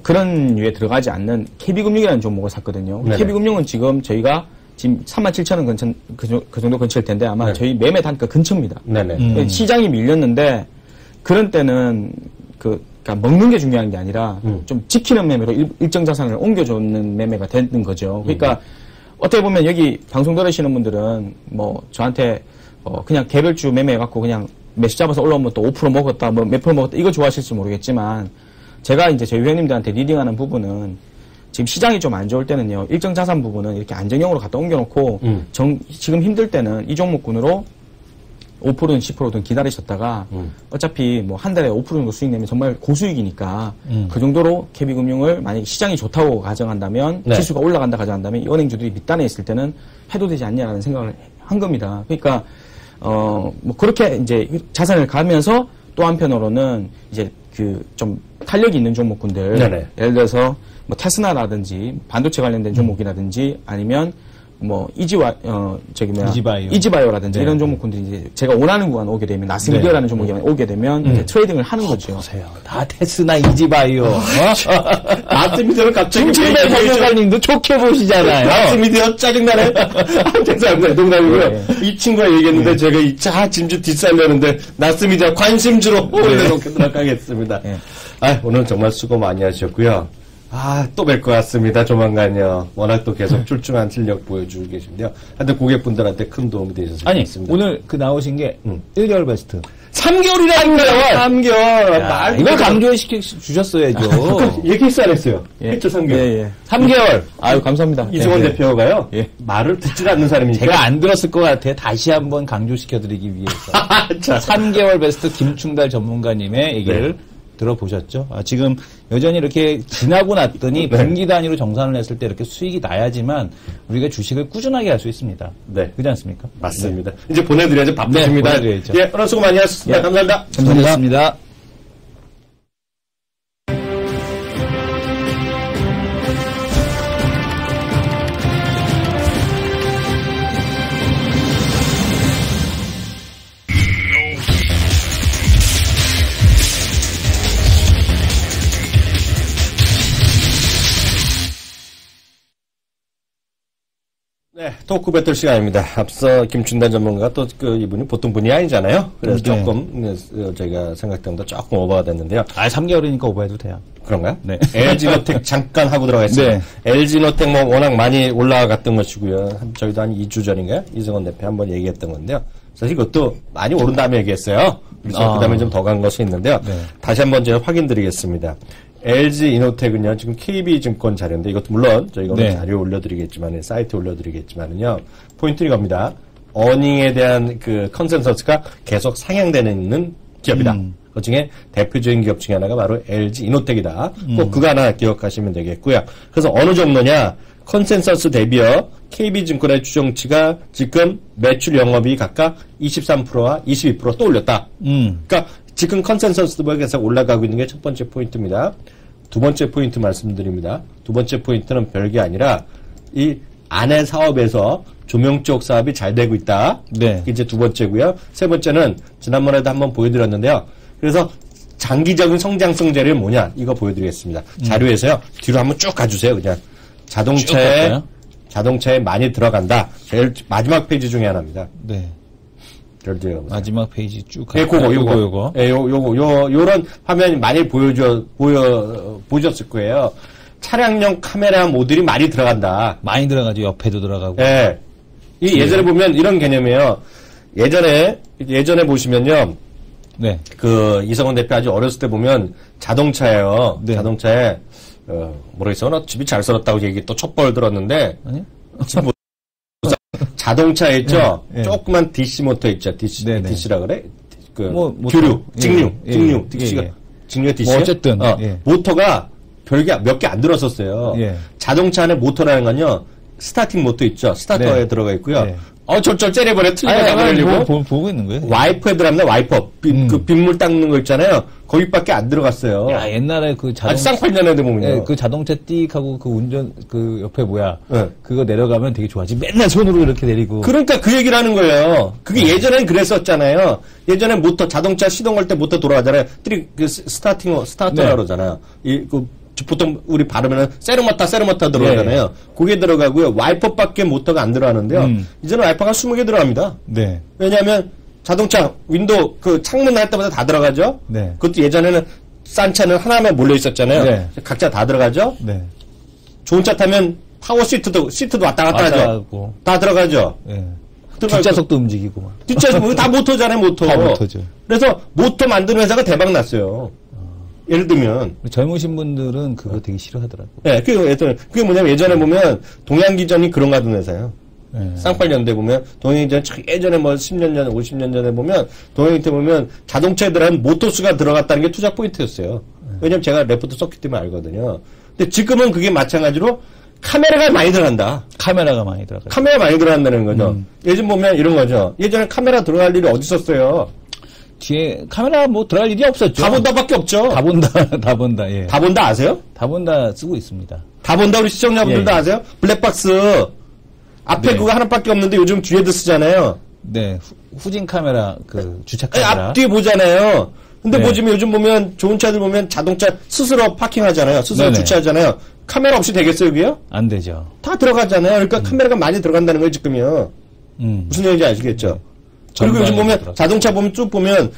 [SPEAKER 3] 그런 류에 들어가지 않는 KB금융이라는 종목을 샀거든요.
[SPEAKER 1] 네네.
[SPEAKER 3] KB금융은 지금 저희가 지금 37,000원 그 정도 근처일 텐데 아마 저희 매매 단가 근처입니다.
[SPEAKER 1] 네네.
[SPEAKER 3] 시장이 밀렸는데 그런 때는 그러니까 먹는 게 중요한 게 아니라 좀 지키는 매매로 일정 자산을 옮겨주는 매매가 되는 거죠. 그러니까 어떻게 보면 여기 방송 들으시는 분들은 저한테 그냥 개별주 매매해갖고 그냥 매수 잡아서 올라오면 또 5% 먹었다 몇 프로 먹었다 이거 좋아하실지 모르겠지만 제가 이제 저희 회원님들한테 리딩하는 부분은 지금 시장이 좀 안 좋을 때는요 일정 자산 부분은 이렇게 안정형으로 갖다 옮겨놓고 지금 힘들 때는 이 종목군으로 5%든 10%든 기다리셨다가 어차피 한 달에 5% 정도 수익 내면 정말 고수익이니까 그 정도로 KB금융을 만약에 시장이 좋다고 가정한다면
[SPEAKER 1] 네.
[SPEAKER 3] 지수가 올라간다 가정한다면 이 은행주들이 밑단에 있을 때는 해도 되지 않냐라는 생각을 한 겁니다. 그러니까 그렇게 이제 자산을 가면서 또 한편으로는 이제 좀 탄력이 있는 종목군들
[SPEAKER 1] 네네.
[SPEAKER 3] 예를 들어서 테스나라든지 반도체 관련된 종목이라든지 아니면 이지바이오라든지
[SPEAKER 2] 네.
[SPEAKER 3] 이런 종목군들이 이제 제가 원하는 구간 오게 되면 나스미디어라는 종목이 오게 되면 이제 트레이딩을 하는 거죠.
[SPEAKER 2] 보세요. 다 테스나 이지바이오.
[SPEAKER 1] 나스미디어를 갑자기
[SPEAKER 2] 김충달 전문가님도 좋게 보시잖아요.
[SPEAKER 1] 나스미디어 짜증나네. 죄송합니다. 농담이고요.
[SPEAKER 3] 네.
[SPEAKER 1] 이 친구가 얘기했는데 제가 진주 뒷살려는데 나스미디어 관심주로 올려놓도록 하겠습니다.
[SPEAKER 3] 네.
[SPEAKER 1] 오늘 정말 수고 많이 하셨고요. 또 뵐 것 같습니다. 조만간요. 워낙 또 계속 출중한 실력 보여주고 계신데요. 하여튼 고객분들한테 큰 도움이 되셨을 것
[SPEAKER 2] 아니,
[SPEAKER 1] 같습니다.
[SPEAKER 2] 오늘 나오신 게 1개월 베스트.
[SPEAKER 1] 3개월이라니까요. 3개월.
[SPEAKER 2] 이걸 강조시켜 주셨어야죠.
[SPEAKER 1] 얘기했어 안 했어요?
[SPEAKER 3] 예.
[SPEAKER 1] 했죠, 3개월.
[SPEAKER 3] 예.
[SPEAKER 2] 3개월.
[SPEAKER 3] 아유, 감사합니다.
[SPEAKER 1] 이승원
[SPEAKER 3] 예.
[SPEAKER 1] 대표가요.
[SPEAKER 3] 예.
[SPEAKER 1] 말을 듣질 않는 사람이니까.
[SPEAKER 2] 제가 안 들었을 것 같아요. 다시 한번 강조시켜드리기 위해서.
[SPEAKER 1] 자,
[SPEAKER 2] 3개월 베스트 김충달 전문가님의 얘기를 들어보셨죠? 지금 여전히 이렇게 지나고 났더니 분기 단위로 정산을 했을 때 이렇게 수익이 나야지만 우리가 주식을 꾸준하게 할 수 있습니다.
[SPEAKER 1] 네.
[SPEAKER 2] 그렇지 않습니까?
[SPEAKER 1] 맞습니다. 이제 보내드려야죠. 바쁘십니다.
[SPEAKER 2] 보내드려야죠.
[SPEAKER 1] 예, 오늘 수고 많이 하셨습니다. 감사합니다.
[SPEAKER 2] 감사합니다.
[SPEAKER 1] 토크 배틀 시간입니다. 앞서 김준단 전문가가 또 이분이 보통 분이 아니잖아요. 그래서
[SPEAKER 2] 네.
[SPEAKER 1] 조금 제가 생각했던 것보다 조금 오버가 됐는데요.
[SPEAKER 2] 3개월이니까 오버해도 돼요.
[SPEAKER 1] 그런가요?
[SPEAKER 2] 네.
[SPEAKER 1] LG노텍 잠깐 하고 들어가겠습니다.
[SPEAKER 2] 네.
[SPEAKER 1] LG노텍 뭐 워낙 많이 올라갔던 것이고요. 저희도 한 2주 전인가요? 이승원 대표 한번 얘기했던 건데요. 사실 이것도 많이 오른 다음에 얘기했어요. 그래서 그 다음에 좀 더 간 것이 있는데요.
[SPEAKER 2] 네.
[SPEAKER 1] 다시 한번 제가 확인드리겠습니다. LG이노텍은요, 지금 KB증권 자료인데, 이것도 물론 저희가 오늘
[SPEAKER 2] 네.
[SPEAKER 1] 자료 올려드리겠지만, 사이트에 올려드리겠지만은요, 포인트는 이겁니다. 어닝에 대한 그 컨센서스가 계속 상향되는 기업이다. 그 중에 대표적인 기업 중에 하나가 바로 LG이노텍이다. 꼭 그거 하나 기억하시면 되겠고요. 그래서 어느 정도냐, 컨센서스 대비어 KB증권의 추정치가 지금 매출 영업이 각각 23%와 22% 또 올렸다. 그러니까 지금 컨센서스가 계속 올라가고 있는 게 첫 번째 포인트입니다. 두 번째 포인트 말씀드립니다. 두 번째 포인트는 별게 아니라 이 안에 사업에서 조명 쪽 사업이 잘 되고 있다.
[SPEAKER 2] 네.
[SPEAKER 1] 이제 두 번째고요. 세 번째는 지난번에도 한번 보여드렸는데요. 그래서 장기적인 성장성 자료는 뭐냐? 이거 보여드리겠습니다. 자료에서요. 뒤로 한번 쭉 가주세요. 그냥 자동차에 많이 들어간다. 제일 마지막 페이지 중에 하나입니다.
[SPEAKER 2] 네.
[SPEAKER 1] 마지막
[SPEAKER 2] 페이지 쭉
[SPEAKER 1] 예,
[SPEAKER 2] 요거.
[SPEAKER 1] 예, 요런 화면이 많이 보셨을 거예요. 차량용 카메라 모듈이 많이 들어간다.
[SPEAKER 2] 많이 들어가죠. 옆에도 들어가고.
[SPEAKER 1] 예. 예전에 보면 이런 개념이에요. 예전에 보시면요.
[SPEAKER 2] 네.
[SPEAKER 1] 그, 이성원 대표 아주 어렸을 때 보면 자동차예요.
[SPEAKER 2] 네.
[SPEAKER 1] 자동차에, 모르겠어. 나 집이 잘 살았다고 얘기 또 촛벌 들었는데.
[SPEAKER 2] 아니요?
[SPEAKER 1] 자동차에 있죠?
[SPEAKER 2] 네.
[SPEAKER 1] 조그만 DC 모터 있죠?
[SPEAKER 2] 네네.
[SPEAKER 1] DC라 그래?
[SPEAKER 2] 모터.
[SPEAKER 1] 직류,
[SPEAKER 2] 예.
[SPEAKER 1] DC가.
[SPEAKER 2] 예.
[SPEAKER 1] 직류 DC?
[SPEAKER 2] 뭐 어쨌든, 예.
[SPEAKER 1] 모터가 별게 몇 개 안 들었었어요.
[SPEAKER 2] 예.
[SPEAKER 1] 자동차 안에 모터라는 건요, 스타팅 모터 있죠? 스타터에
[SPEAKER 2] 네.
[SPEAKER 1] 들어가 있고요.
[SPEAKER 2] 네.
[SPEAKER 1] 절절 째려버려, 틀리게 잡아내려고.
[SPEAKER 2] 보고 있는 거예요.
[SPEAKER 1] 와이퍼에 들어갑니다, 와이퍼. 그 빗물 닦는 거 있잖아요. 거기밖에 안 들어갔어요.
[SPEAKER 2] 야, 옛날에 그
[SPEAKER 1] 아주 쌍팔년에 보면요.
[SPEAKER 2] 예, 그 자동차 띡하고 그 운전, 그 옆에
[SPEAKER 1] 네.
[SPEAKER 2] 그거 내려가면 되게 좋아지. 맨날 손으로 이렇게 내리고.
[SPEAKER 1] 그러니까 그 얘기를 하는 거예요. 그게 예전엔 그랬었잖아요. 예전에 모터, 자동차 시동할 때 모터 돌아가잖아요. 스타터라
[SPEAKER 2] 네.
[SPEAKER 1] 그러잖아요. 보통 우리 발음에는 세르모타 들어가잖아요.
[SPEAKER 2] 네.
[SPEAKER 1] 그게 들어가고요. 와이퍼밖에 모터가 안 들어가는데요. 이제는 와이퍼가 20개 들어갑니다.
[SPEAKER 2] 네.
[SPEAKER 1] 왜냐하면 자동차 윈도우 그 창문 할 때마다 다 들어가죠.
[SPEAKER 2] 네.
[SPEAKER 1] 그것도 예전에는 싼 차는 하나만 몰려 있었잖아요.
[SPEAKER 2] 네.
[SPEAKER 1] 각자 다 들어가죠.
[SPEAKER 2] 네.
[SPEAKER 1] 좋은 차 타면 파워 시트도 왔다 갔다 하죠.
[SPEAKER 2] 하고.
[SPEAKER 1] 다 들어가죠.
[SPEAKER 2] 예.
[SPEAKER 1] 들어갈
[SPEAKER 2] 뒷좌석도 움직이고 막.
[SPEAKER 1] 뒷좌석 다 모터잖아요, 모터.
[SPEAKER 2] 다 모터죠.
[SPEAKER 1] 그래서 모터 만드는 회사가 대박 났어요. 예를 들면.
[SPEAKER 2] 젊으신 분들은 그거 되게 싫어하더라고.
[SPEAKER 1] 예, 그게 뭐냐면 예전에 보면 동양기전이 그런 거 하던 회사예요.
[SPEAKER 2] 예.
[SPEAKER 1] 쌍팔년대 보면 동양기전 예전에 뭐 10년 전에 50년 전에 보면 동양기전 보면 자동차에 들어간 모터수가 들어갔다는 게 투자 포인트였어요. 왜냐면 제가 레포트 썼기 때문에 알거든요. 근데 지금은 그게 마찬가지로 카메라가 많이 들어간다.
[SPEAKER 2] 카메라가 많이 들어가요.
[SPEAKER 1] 카메라 많이 들어간다는 거죠. 예전 보면 이런 거죠. 예전에 카메라 들어갈 일이 어디 있었어요?
[SPEAKER 2] 뒤에 카메라 뭐 들어갈 일이 없었죠.
[SPEAKER 1] 다 본다밖에 없죠.
[SPEAKER 2] 다 본다, 다 본다, 예.
[SPEAKER 1] 다 본다 아세요?
[SPEAKER 2] 다 본다 쓰고 있습니다.
[SPEAKER 1] 다 본다 우리 시청자분들도
[SPEAKER 2] 예.
[SPEAKER 1] 아세요? 블랙박스 앞에
[SPEAKER 2] 네.
[SPEAKER 1] 그거 하나밖에 없는데 요즘 뒤에도 쓰잖아요.
[SPEAKER 2] 네. 후진 카메라, 그 주차
[SPEAKER 1] 아니,
[SPEAKER 2] 카메라.
[SPEAKER 1] 앞뒤에 보잖아요. 근데
[SPEAKER 2] 네.
[SPEAKER 1] 보시면 요즘 보면 좋은 차들 보면 자동차 스스로 파킹하잖아요. 스스로
[SPEAKER 2] 네네.
[SPEAKER 1] 주차하잖아요. 카메라 없이 되겠어요, 그게요?
[SPEAKER 2] 안 되죠.
[SPEAKER 1] 다 들어가잖아요. 그러니까 카메라가 많이 들어간다는 거예요, 지금요. 무슨 얘기인지 아시겠죠? 그리고 요즘 보면
[SPEAKER 2] 들어가죠.
[SPEAKER 1] 자동차 보면 쭉 보면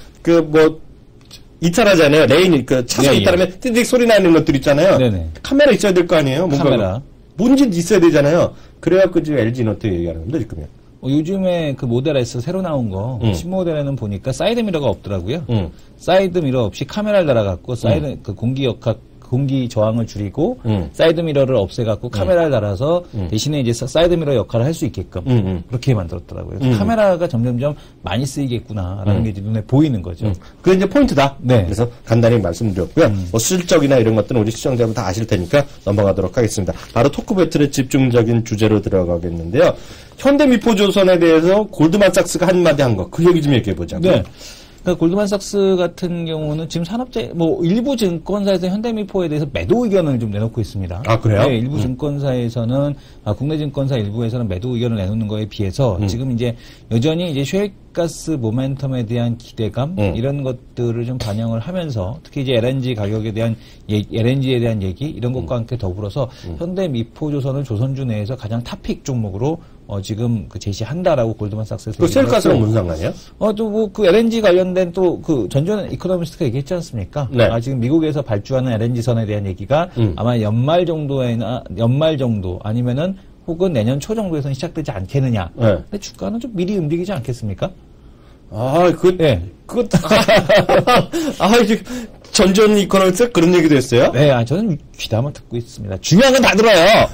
[SPEAKER 1] 이탈하잖아요. 레인, 차선
[SPEAKER 2] 예, 예.
[SPEAKER 1] 이탈하면 띠딕 소리 나는 것들 있잖아요.
[SPEAKER 2] 네네.
[SPEAKER 1] 카메라 있어야 될 거 아니에요? 뭔가.
[SPEAKER 2] 카메라.
[SPEAKER 1] 뭔지 있어야 되잖아요. 그래갖고 지금 LG노텍 얘기하는 겁니다, 지금요.
[SPEAKER 2] 요즘에 그 모델 S 새로 나온 거, 신모델에는 보니까 사이드 미러가 없더라고요. 사이드 미러 없이 카메라를 달아갖고, 그 공기 저항을 줄이고, 사이드 미러를 없애갖고 카메라를 달아서 대신에 이제 사이드 미러 역할을 할 수 있게끔 그렇게 만들었더라고요. 그래서 카메라가 점점점 많이 쓰이겠구나라는 게 이제 눈에 보이는 거죠.
[SPEAKER 1] 그게 이제 포인트다.
[SPEAKER 2] 네.
[SPEAKER 1] 그래서 간단히 말씀드렸고요. 뭐 실적이나 이런 것들은 우리 시청자분 다 아실 테니까 넘어가도록 하겠습니다. 바로 토크 배틀의 집중적인 주제로 들어가겠는데요. 현대미포조선에 대해서 골드만삭스가 한마디 한 거, 그 얘기 좀 얘기해보자고요.
[SPEAKER 2] 네. 그러니까 골드만삭스 같은 경우는 지금 일부 증권사에서 현대미포에 대해서 매도 의견을 좀 내놓고 있습니다.
[SPEAKER 1] 아, 그래요?
[SPEAKER 2] 네, 일부 증권사에서는, 국내 증권사 일부에서는 매도 의견을 내놓는 거에 비해서 지금 이제 여전히 이제 가스 모멘텀에 대한 기대감 이런 것들을 좀 반영을 하면서 특히 이제 LNG 가격에 대한 LNG에 대한 얘기 이런 것과 함께 더불어서 현대 미포조선을 조선주 내에서 가장 탑픽 종목으로 지금 그 제시한다라고 골드만삭스에서
[SPEAKER 1] 그 셀가스랑 무슨 상관이에요?
[SPEAKER 2] 또 뭐 그 LNG 관련된 또 그 전전 이코노미스트가 얘기했지 않습니까?
[SPEAKER 1] 네.
[SPEAKER 2] 지금 미국에서 발주하는 LNG 선에 대한 얘기가 아마 연말 정도 아니면은 혹은 내년 초 정도에서는 시작되지 않겠느냐.
[SPEAKER 1] 네.
[SPEAKER 2] 근데 주가는 좀 미리 움직이지 않겠습니까?
[SPEAKER 1] 이제 전전 이코노미스트 그런 얘기도 했어요?
[SPEAKER 2] 네, 저는 귀담아 듣고 있습니다. 중요한 건 다 들어요.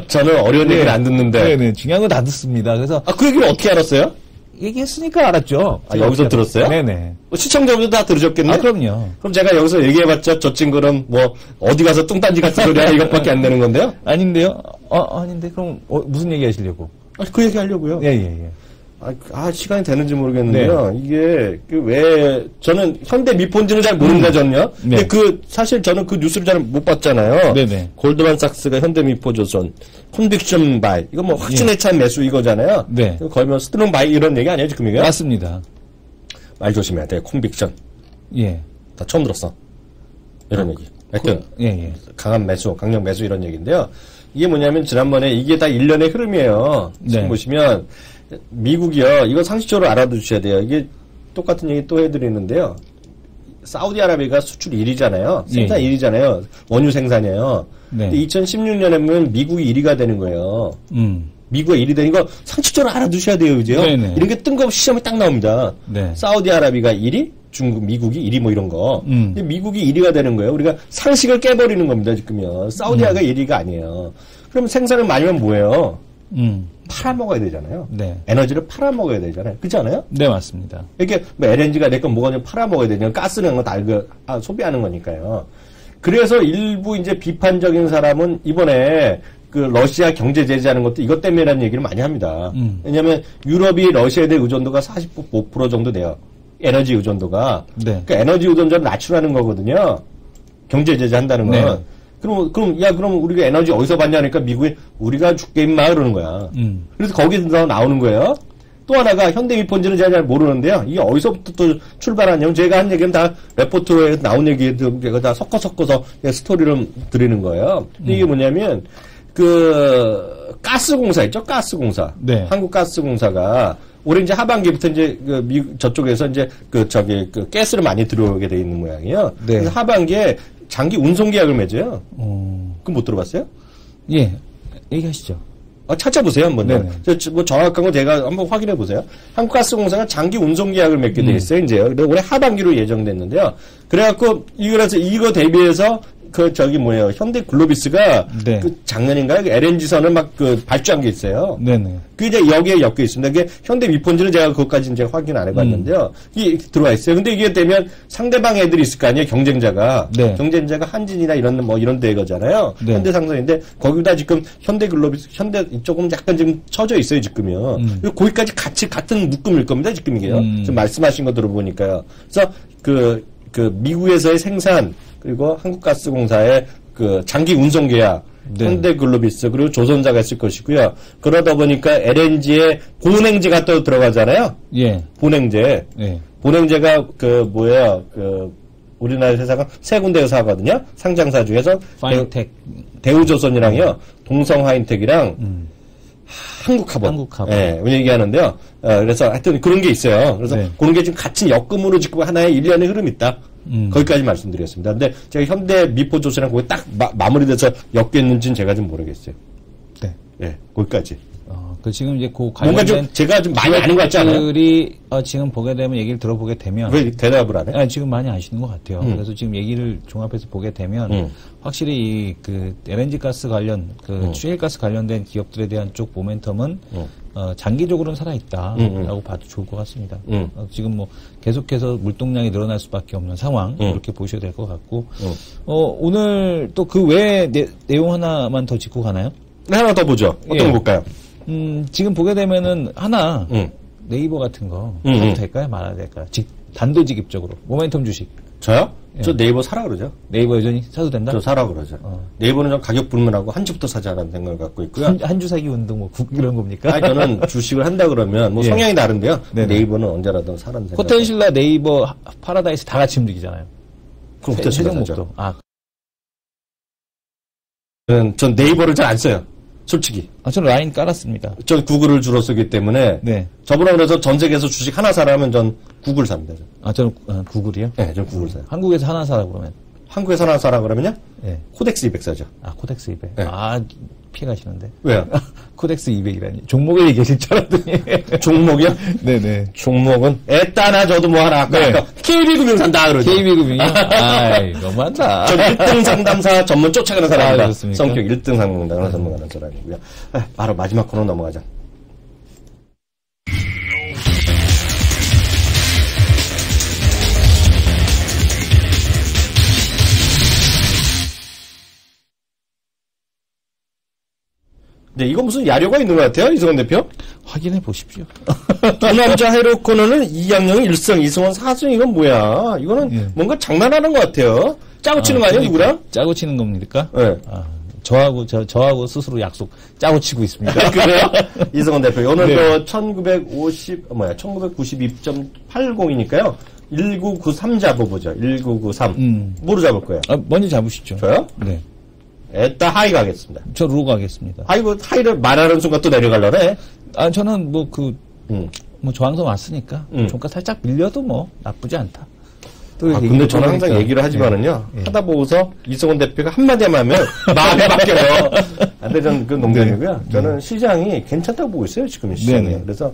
[SPEAKER 1] 저는 어려운 얘기를 안 듣는데.
[SPEAKER 2] 네, 중요한 건 다 듣습니다. 그래서
[SPEAKER 1] 그 얘기를 어떻게 알았어요?
[SPEAKER 2] 얘기했으니까 알았죠.
[SPEAKER 1] 여기서 들었어요?
[SPEAKER 2] 네네.
[SPEAKER 1] 시청자분도 다 들으셨겠네?
[SPEAKER 2] 그럼요.
[SPEAKER 1] 그럼 제가 여기서 얘기해봤자 저 친구는 뭐 어디 가서 뚱딴지 같은 소리 하나 이것밖에 안 되는 건데요?
[SPEAKER 2] 아닌데요? 아닌데 그럼 무슨 얘기 하시려고?
[SPEAKER 1] 그 얘기 하려고요.
[SPEAKER 2] 예.
[SPEAKER 1] 시간이 되는지 모르겠는데요. 네. 이게 왜 저는 현대 미폰지는 잘 모릅니다, 저는요.
[SPEAKER 2] 네.
[SPEAKER 1] 근데 사실 저는 그 뉴스를 잘 못 봤잖아요.
[SPEAKER 2] 네네.
[SPEAKER 1] 골드만삭스가 현대 미포조선 컨빅션 바이 이거 뭐 확신에 찬 매수 이거잖아요.
[SPEAKER 2] 네.
[SPEAKER 1] 거의 뭐 스트롱 바이 이런 얘기 아니에요, 지금 이게?
[SPEAKER 2] 맞습니다.
[SPEAKER 1] 말 조심해야 돼. 컨빅션.
[SPEAKER 2] 예.
[SPEAKER 1] 다 처음 들었어. 이런 얘기. 하여튼
[SPEAKER 2] 예.
[SPEAKER 1] 강한 매수, 강력 매수 이런 얘기인데요. 이게 뭐냐면 지난번에 이게 다 일련의 흐름이에요. 지금
[SPEAKER 2] 네.
[SPEAKER 1] 보시면 미국이요. 이거 상식적으로 알아두셔야 돼요. 이게 똑같은 얘기 또 해드리는데요. 사우디아라비아가 수출 1위잖아요. 생산 1위잖아요. 원유 생산이에요.
[SPEAKER 2] 네.
[SPEAKER 1] 근데 2016년에 보면 미국이 1위가 되는 거예요. 미국이 1위 되는 거 상식적으로 알아두셔야 돼요. 그죠?
[SPEAKER 2] 네네.
[SPEAKER 1] 이런 게 뜬금없이 시험에 딱 나옵니다.
[SPEAKER 2] 네.
[SPEAKER 1] 사우디아라비아가 1위, 중국, 미국이 1위 뭐 이런 거. 근데 미국이 1위가 되는 거예요. 우리가 상식을 깨버리는 겁니다. 지금요. 사우디아가 1위가 아니에요. 그럼 생산을 많이 하면 뭐예요? 팔아먹어야 되잖아요.
[SPEAKER 2] 네.
[SPEAKER 1] 에너지를 팔아먹어야 되잖아요. 그렇지 않아요?
[SPEAKER 2] 네, 맞습니다.
[SPEAKER 1] 이렇게 뭐 LNG가 내 건 뭐가 좀 팔아먹어야 되잖아요. 가스는 거 다 소비하는 거니까요. 그래서 일부 이제 비판적인 사람은 이번에 그 러시아 경제 제재하는 것도 이것 때문이라는 얘기를 많이 합니다. 왜냐하면 유럽이 러시아에 대한 의존도가 45% 정도 돼요. 에너지 의존도가.
[SPEAKER 2] 네.
[SPEAKER 1] 그러니까 에너지 의존도를 낮추라는 거거든요. 경제 제재한다는 건.
[SPEAKER 2] 네.
[SPEAKER 1] 그럼 우리가 에너지 어디서 받냐니까 미국이 우리가 줄게 임마 그러는 거야. 그래서 거기서 나오는 거예요. 또 하나가 현대미폰지는 제가 잘 모르는데요. 이게 어디서부터 또 출발하냐면 제가 한 얘기는 다 레포트로에 나온 얘기들 제가 다 섞어서 스토리를 드리는 거예요. 이게 뭐냐면 그 가스공사 있죠? 가스공사.
[SPEAKER 2] 네.
[SPEAKER 1] 한국가스공사가 올해 이제 하반기부터 이제 그 미국 저쪽에서 이제 그 가스를 많이 들어오게 돼 있는 모양이에요.
[SPEAKER 2] 네.
[SPEAKER 1] 그래서 하반기에 장기 운송 계약을 맺어요. 그럼 못 들어봤어요?
[SPEAKER 2] 예. 얘기하시죠.
[SPEAKER 1] 찾아보세요, 한번.
[SPEAKER 2] 네네.
[SPEAKER 1] 뭐 정확한 거 제가 한번 확인해 보세요. 한국가스공사가 장기 운송 계약을 맺게 돼 있어요, 이제요. 근데 올해 하반기로 예정됐는데요. 그래갖고, 이거 대비해서, 현대글로비스가,
[SPEAKER 2] 네.
[SPEAKER 1] 그 작년인가요? LNG선을 막 발주한 게 있어요.
[SPEAKER 2] 네네.
[SPEAKER 1] 그게 이제 여기에 엮여 있습니다. 이게 현대미폰지는 제가 그것까지 이제 확인 안 해봤는데요. 이게 들어와 있어요. 근데 이게 되면 상대방 애들이 있을 거 아니에요, 경쟁자가.
[SPEAKER 2] 네.
[SPEAKER 1] 경쟁자가 한진이나 이런 데거잖아요.
[SPEAKER 2] 네.
[SPEAKER 1] 현대상선인데, 거기다 지금 현대글로비스, 조금 약간 지금 처져 있어요, 지금요. 그리고 거기까지 같은 묶음일 겁니다, 지금 이게요. 지금 말씀하신 거 들어보니까요. 그래서 미국에서의 생산, 그리고 한국가스공사의 장기 운송 계약,
[SPEAKER 2] 네.
[SPEAKER 1] 현대글로비스, 그리고 조선사가 있을 것이고요. 그러다 보니까 LNG에 본행제가 또 들어가잖아요.
[SPEAKER 2] 예.
[SPEAKER 1] 본행제.
[SPEAKER 2] 예.
[SPEAKER 1] 본행제가 우리나라 회사가 세 군데에서 하거든요. 상장사 중에서.
[SPEAKER 2] 파인텍.
[SPEAKER 1] 대우조선이랑요. 동성하인텍이랑 한국카본. 예, 얘기하는데요. 그래서 하여튼 그런 게 있어요. 그래서
[SPEAKER 2] 네.
[SPEAKER 1] 그런 게 지금 같이 엮음으로 지금 하나의 일련의 흐름이 있다. 거기까지 말씀드렸습니다. 근데 제가 현대 미포조선이랑 거기 딱 마무리돼서 엮였는지는 제가 좀 모르겠어요.
[SPEAKER 2] 네.
[SPEAKER 1] 예, 거기까지.
[SPEAKER 2] 지금 이제
[SPEAKER 1] 뭔가 좀 제가 좀 많이 아는 것 같지 않아요?
[SPEAKER 2] 들이 지금 보게 되면 얘기를 들어보게 되면
[SPEAKER 1] 왜 대답을 안 해?
[SPEAKER 2] 지금 많이 아시는 것 같아요. 그래서 지금 얘기를 종합해서 보게 되면 확실히 LNG 가스 관련 추일가스 관련된 기업들에 대한 쪽 모멘텀은 장기적으로는 살아있다라고 봐도 좋을 것 같습니다. 지금 계속해서 물동량이 늘어날 수밖에 없는 상황 이렇게 보셔야 될 것 같고 오늘 또 그 외에 내용 하나만 더 짚고 가나요?
[SPEAKER 1] 네, 하나 더 보죠. 어떤 거 볼까요?
[SPEAKER 2] 지금 보게 되면은 네이버 같은 거 해도 될까요? 말아야 될까요? 단도직입적으로 모멘텀 주식.
[SPEAKER 1] 저요?
[SPEAKER 2] 예.
[SPEAKER 1] 저 네이버 사라 그러죠.
[SPEAKER 2] 네이버 여전히 사도 된다?
[SPEAKER 1] 저 사라 그러죠. 네이버는 좀 가격 불문하고 한 주부터 사자라는 생각을 갖고 있고요.
[SPEAKER 2] 한 주 사기 운동 뭐 이런 겁니까?
[SPEAKER 1] 아니, 저는 주식을 한다 그러면 뭐
[SPEAKER 2] 예.
[SPEAKER 1] 성향이 다른데요.
[SPEAKER 2] 네네.
[SPEAKER 1] 네이버는 언제라도 사라는 생각.
[SPEAKER 2] 포텐실라, 네이버, 파라다이스 다 같이 움직이잖아요.
[SPEAKER 1] 그럼
[SPEAKER 2] 세
[SPEAKER 1] 포텐실라
[SPEAKER 2] 종목도.
[SPEAKER 1] 사죠.
[SPEAKER 2] 아,
[SPEAKER 1] 전 네이버를 잘 안 써요. 솔직히.
[SPEAKER 2] 저는 라인 깔았습니다.
[SPEAKER 1] 전 구글을 주로 쓰기 때문에
[SPEAKER 2] 네.
[SPEAKER 1] 저번에 그래서 전 세계에서 주식 하나 사라면 전 구글 삽니다.
[SPEAKER 2] 저는 구글이요?
[SPEAKER 1] 네, 전 구글 사요.
[SPEAKER 2] 한국에서 하나 사라 그러면.
[SPEAKER 1] 한국에서 하나 사라 그러면요?
[SPEAKER 2] 네.
[SPEAKER 1] 코덱스 200 사죠.
[SPEAKER 2] 코덱스 200.
[SPEAKER 1] 네.
[SPEAKER 2] 피해가시는데.
[SPEAKER 1] 왜요?
[SPEAKER 2] 코덱스 200이라니. 종목에 얘기하실 줄 알았더니.
[SPEAKER 1] 종목이요?
[SPEAKER 2] 네네.
[SPEAKER 1] 종목은 애따나 저도 뭐 하나 아까
[SPEAKER 2] 네.
[SPEAKER 1] KB금융 산다 그러죠.
[SPEAKER 2] KB금융이요? 너무한다.
[SPEAKER 1] 전 1등 상담사 전문 쫓아가는 사람입니다.
[SPEAKER 2] 좋습니까?
[SPEAKER 1] 성격 1등 상담사 전문가는 사람이고요. 바로 마지막 코너 넘어가자. 네, 이거 무슨 야료가 있는 것 같아요, 이승원 대표?
[SPEAKER 2] 확인해 보십시오.
[SPEAKER 1] 두 남자 해로 코너는 이양영이 1승, 이승원 4승, 이건 뭐야? 이거는
[SPEAKER 2] 예.
[SPEAKER 1] 뭔가 장난하는 것 같아요. 짜고 치는 거 아니에요, 누구랑?
[SPEAKER 2] 짜고 치는 겁니까?
[SPEAKER 1] 네.
[SPEAKER 2] 저하고 스스로 약속 짜고 치고 있습니다.
[SPEAKER 1] 그래요? 이승원 대표. 오늘
[SPEAKER 2] 네.
[SPEAKER 1] 1992.80이니까요. 1993 잡아보죠. 1993. 뭐로 잡을 거예요?
[SPEAKER 2] 먼저 잡으시죠.
[SPEAKER 1] 저요?
[SPEAKER 2] 네.
[SPEAKER 1] 에따 하이 가겠습니다.
[SPEAKER 2] 저 로 가겠습니다.
[SPEAKER 1] 하이를 말하는 순간 또 내려가려네?
[SPEAKER 2] 저는
[SPEAKER 1] 음.
[SPEAKER 2] 저항선 왔으니까, 종가 살짝 밀려도 나쁘지 않다.
[SPEAKER 1] 근데 저는 항상 얘기를 하지만은요, 하다 보고서 이승원 대표가 한마디만 하면 마음이 바뀌어요. 근데 저는 그 농담이고요. 저는 시장이 괜찮다고 보고 있어요, 지금 시장이.
[SPEAKER 2] 네네.
[SPEAKER 1] 그래서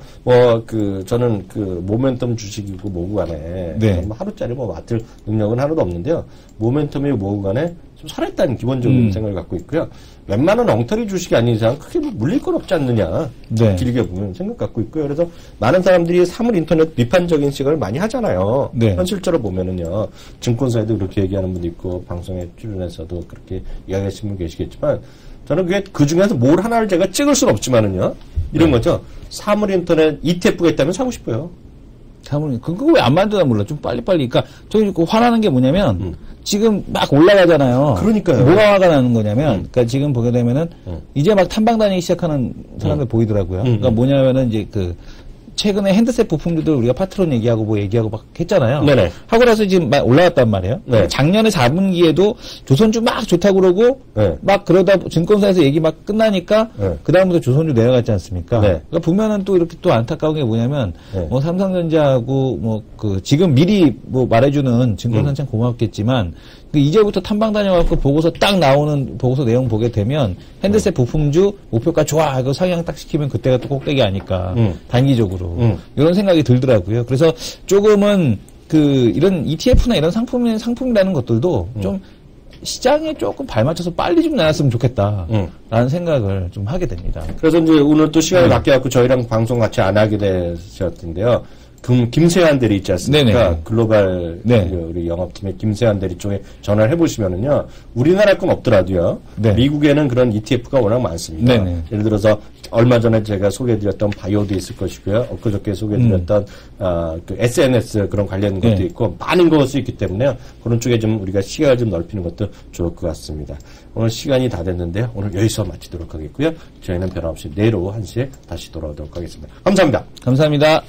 [SPEAKER 1] 저는 모멘텀 주식이고 뭐고 간에 하루짜리 맡을 능력은 하나도 없는데요. 모멘텀이 뭐고 간에 좀 살았다는 기본적인 생각을 갖고 있고요. 웬만한 엉터리 주식이 아닌 이상 크게 물릴 건 없지 않느냐.
[SPEAKER 2] 네.
[SPEAKER 1] 길게 보면 생각 갖고 있고요. 그래서 많은 사람들이 사물 인터넷 비판적인 시각을 많이 하잖아요.
[SPEAKER 2] 네.
[SPEAKER 1] 현실적으로 보면은요. 증권사에도 그렇게 얘기하는 분도 있고 방송에 출연해서도 그렇게 이야기하시는 분 계시겠지만 저는 그게 그 중에서 뭘 하나를 제가 찍을 수는 없지만은요. 이런 거죠. 사물 인터넷 ETF가 있다면 사고 싶어요.
[SPEAKER 2] 그거 왜 안 만드나 몰라. 좀 빨리빨리. 그러니까, 저기 화나는 게 뭐냐면, 지금 막 올라가잖아요.
[SPEAKER 1] 그러니까요.
[SPEAKER 2] 뭐가 화가 나는 거냐면, 그러니까 지금 보게 되면은, 이제 막 탐방 다니기 시작하는 사람들 보이더라고요. 그러니까 뭐냐면은 이제 최근에 핸드셋 부품들도 우리가 파트론 얘기하고 막 했잖아요.
[SPEAKER 1] 네네.
[SPEAKER 2] 하고 나서 지금 막 올라갔단 말이에요.
[SPEAKER 1] 네.
[SPEAKER 2] 작년에 4분기에도 조선주 막 좋다고 그러고,
[SPEAKER 1] 네.
[SPEAKER 2] 막 그러다 증권사에서 얘기 막 끝나니까,
[SPEAKER 1] 네.
[SPEAKER 2] 그다음부터 조선주 내려갔지 않습니까?
[SPEAKER 1] 네.
[SPEAKER 2] 그러니까 보면은 또 이렇게 또 안타까운 게 뭐냐면,
[SPEAKER 1] 네.
[SPEAKER 2] 삼성전자하고 지금 미리 말해주는 증권사 참 고맙겠지만, 이제부터 탐방 다녀갖고 보고서 딱 나오는 보고서 내용 보게 되면 핸드셋 부품주 목표가 좋아 이거 상향 딱 시키면 그때가 또 꼭대기 아닐까 단기적으로 이런 생각이 들더라고요. 그래서 조금은 이런 ETF나 이런 상품이라는 것들도 좀 시장에 조금 발맞춰서 빨리 좀 나왔으면 좋겠다라는 생각을 좀 하게 됩니다.
[SPEAKER 1] 그래서 이제 오늘 또 시간을 바뀌어갖고 저희랑 방송 같이 안 하게 되셨던데요. 김세환 대리 있지 않습니까?
[SPEAKER 2] 네네.
[SPEAKER 1] 글로벌 우리 영업팀의 김세환 대리 쪽에 전화를 해보시면은요, 우리나라 건 없더라도요,
[SPEAKER 2] 네.
[SPEAKER 1] 미국에는 그런 ETF가 워낙 많습니다.
[SPEAKER 2] 네네.
[SPEAKER 1] 예를 들어서 얼마 전에 제가 소개해드렸던 바이오도 있을 것이고요, 엊그저께 소개해드렸던 SNS 그런 관련 것도 있고 많은 것이 있기 때문에 그런 쪽에 좀 우리가 시각을 좀 넓히는 것도 좋을 것 같습니다. 오늘 시간이 다 됐는데요, 오늘 여기서 마치도록 하겠고요. 저희는 변함없이 내일 오후 1시에 다시 돌아오도록 하겠습니다. 감사합니다.
[SPEAKER 2] 감사합니다.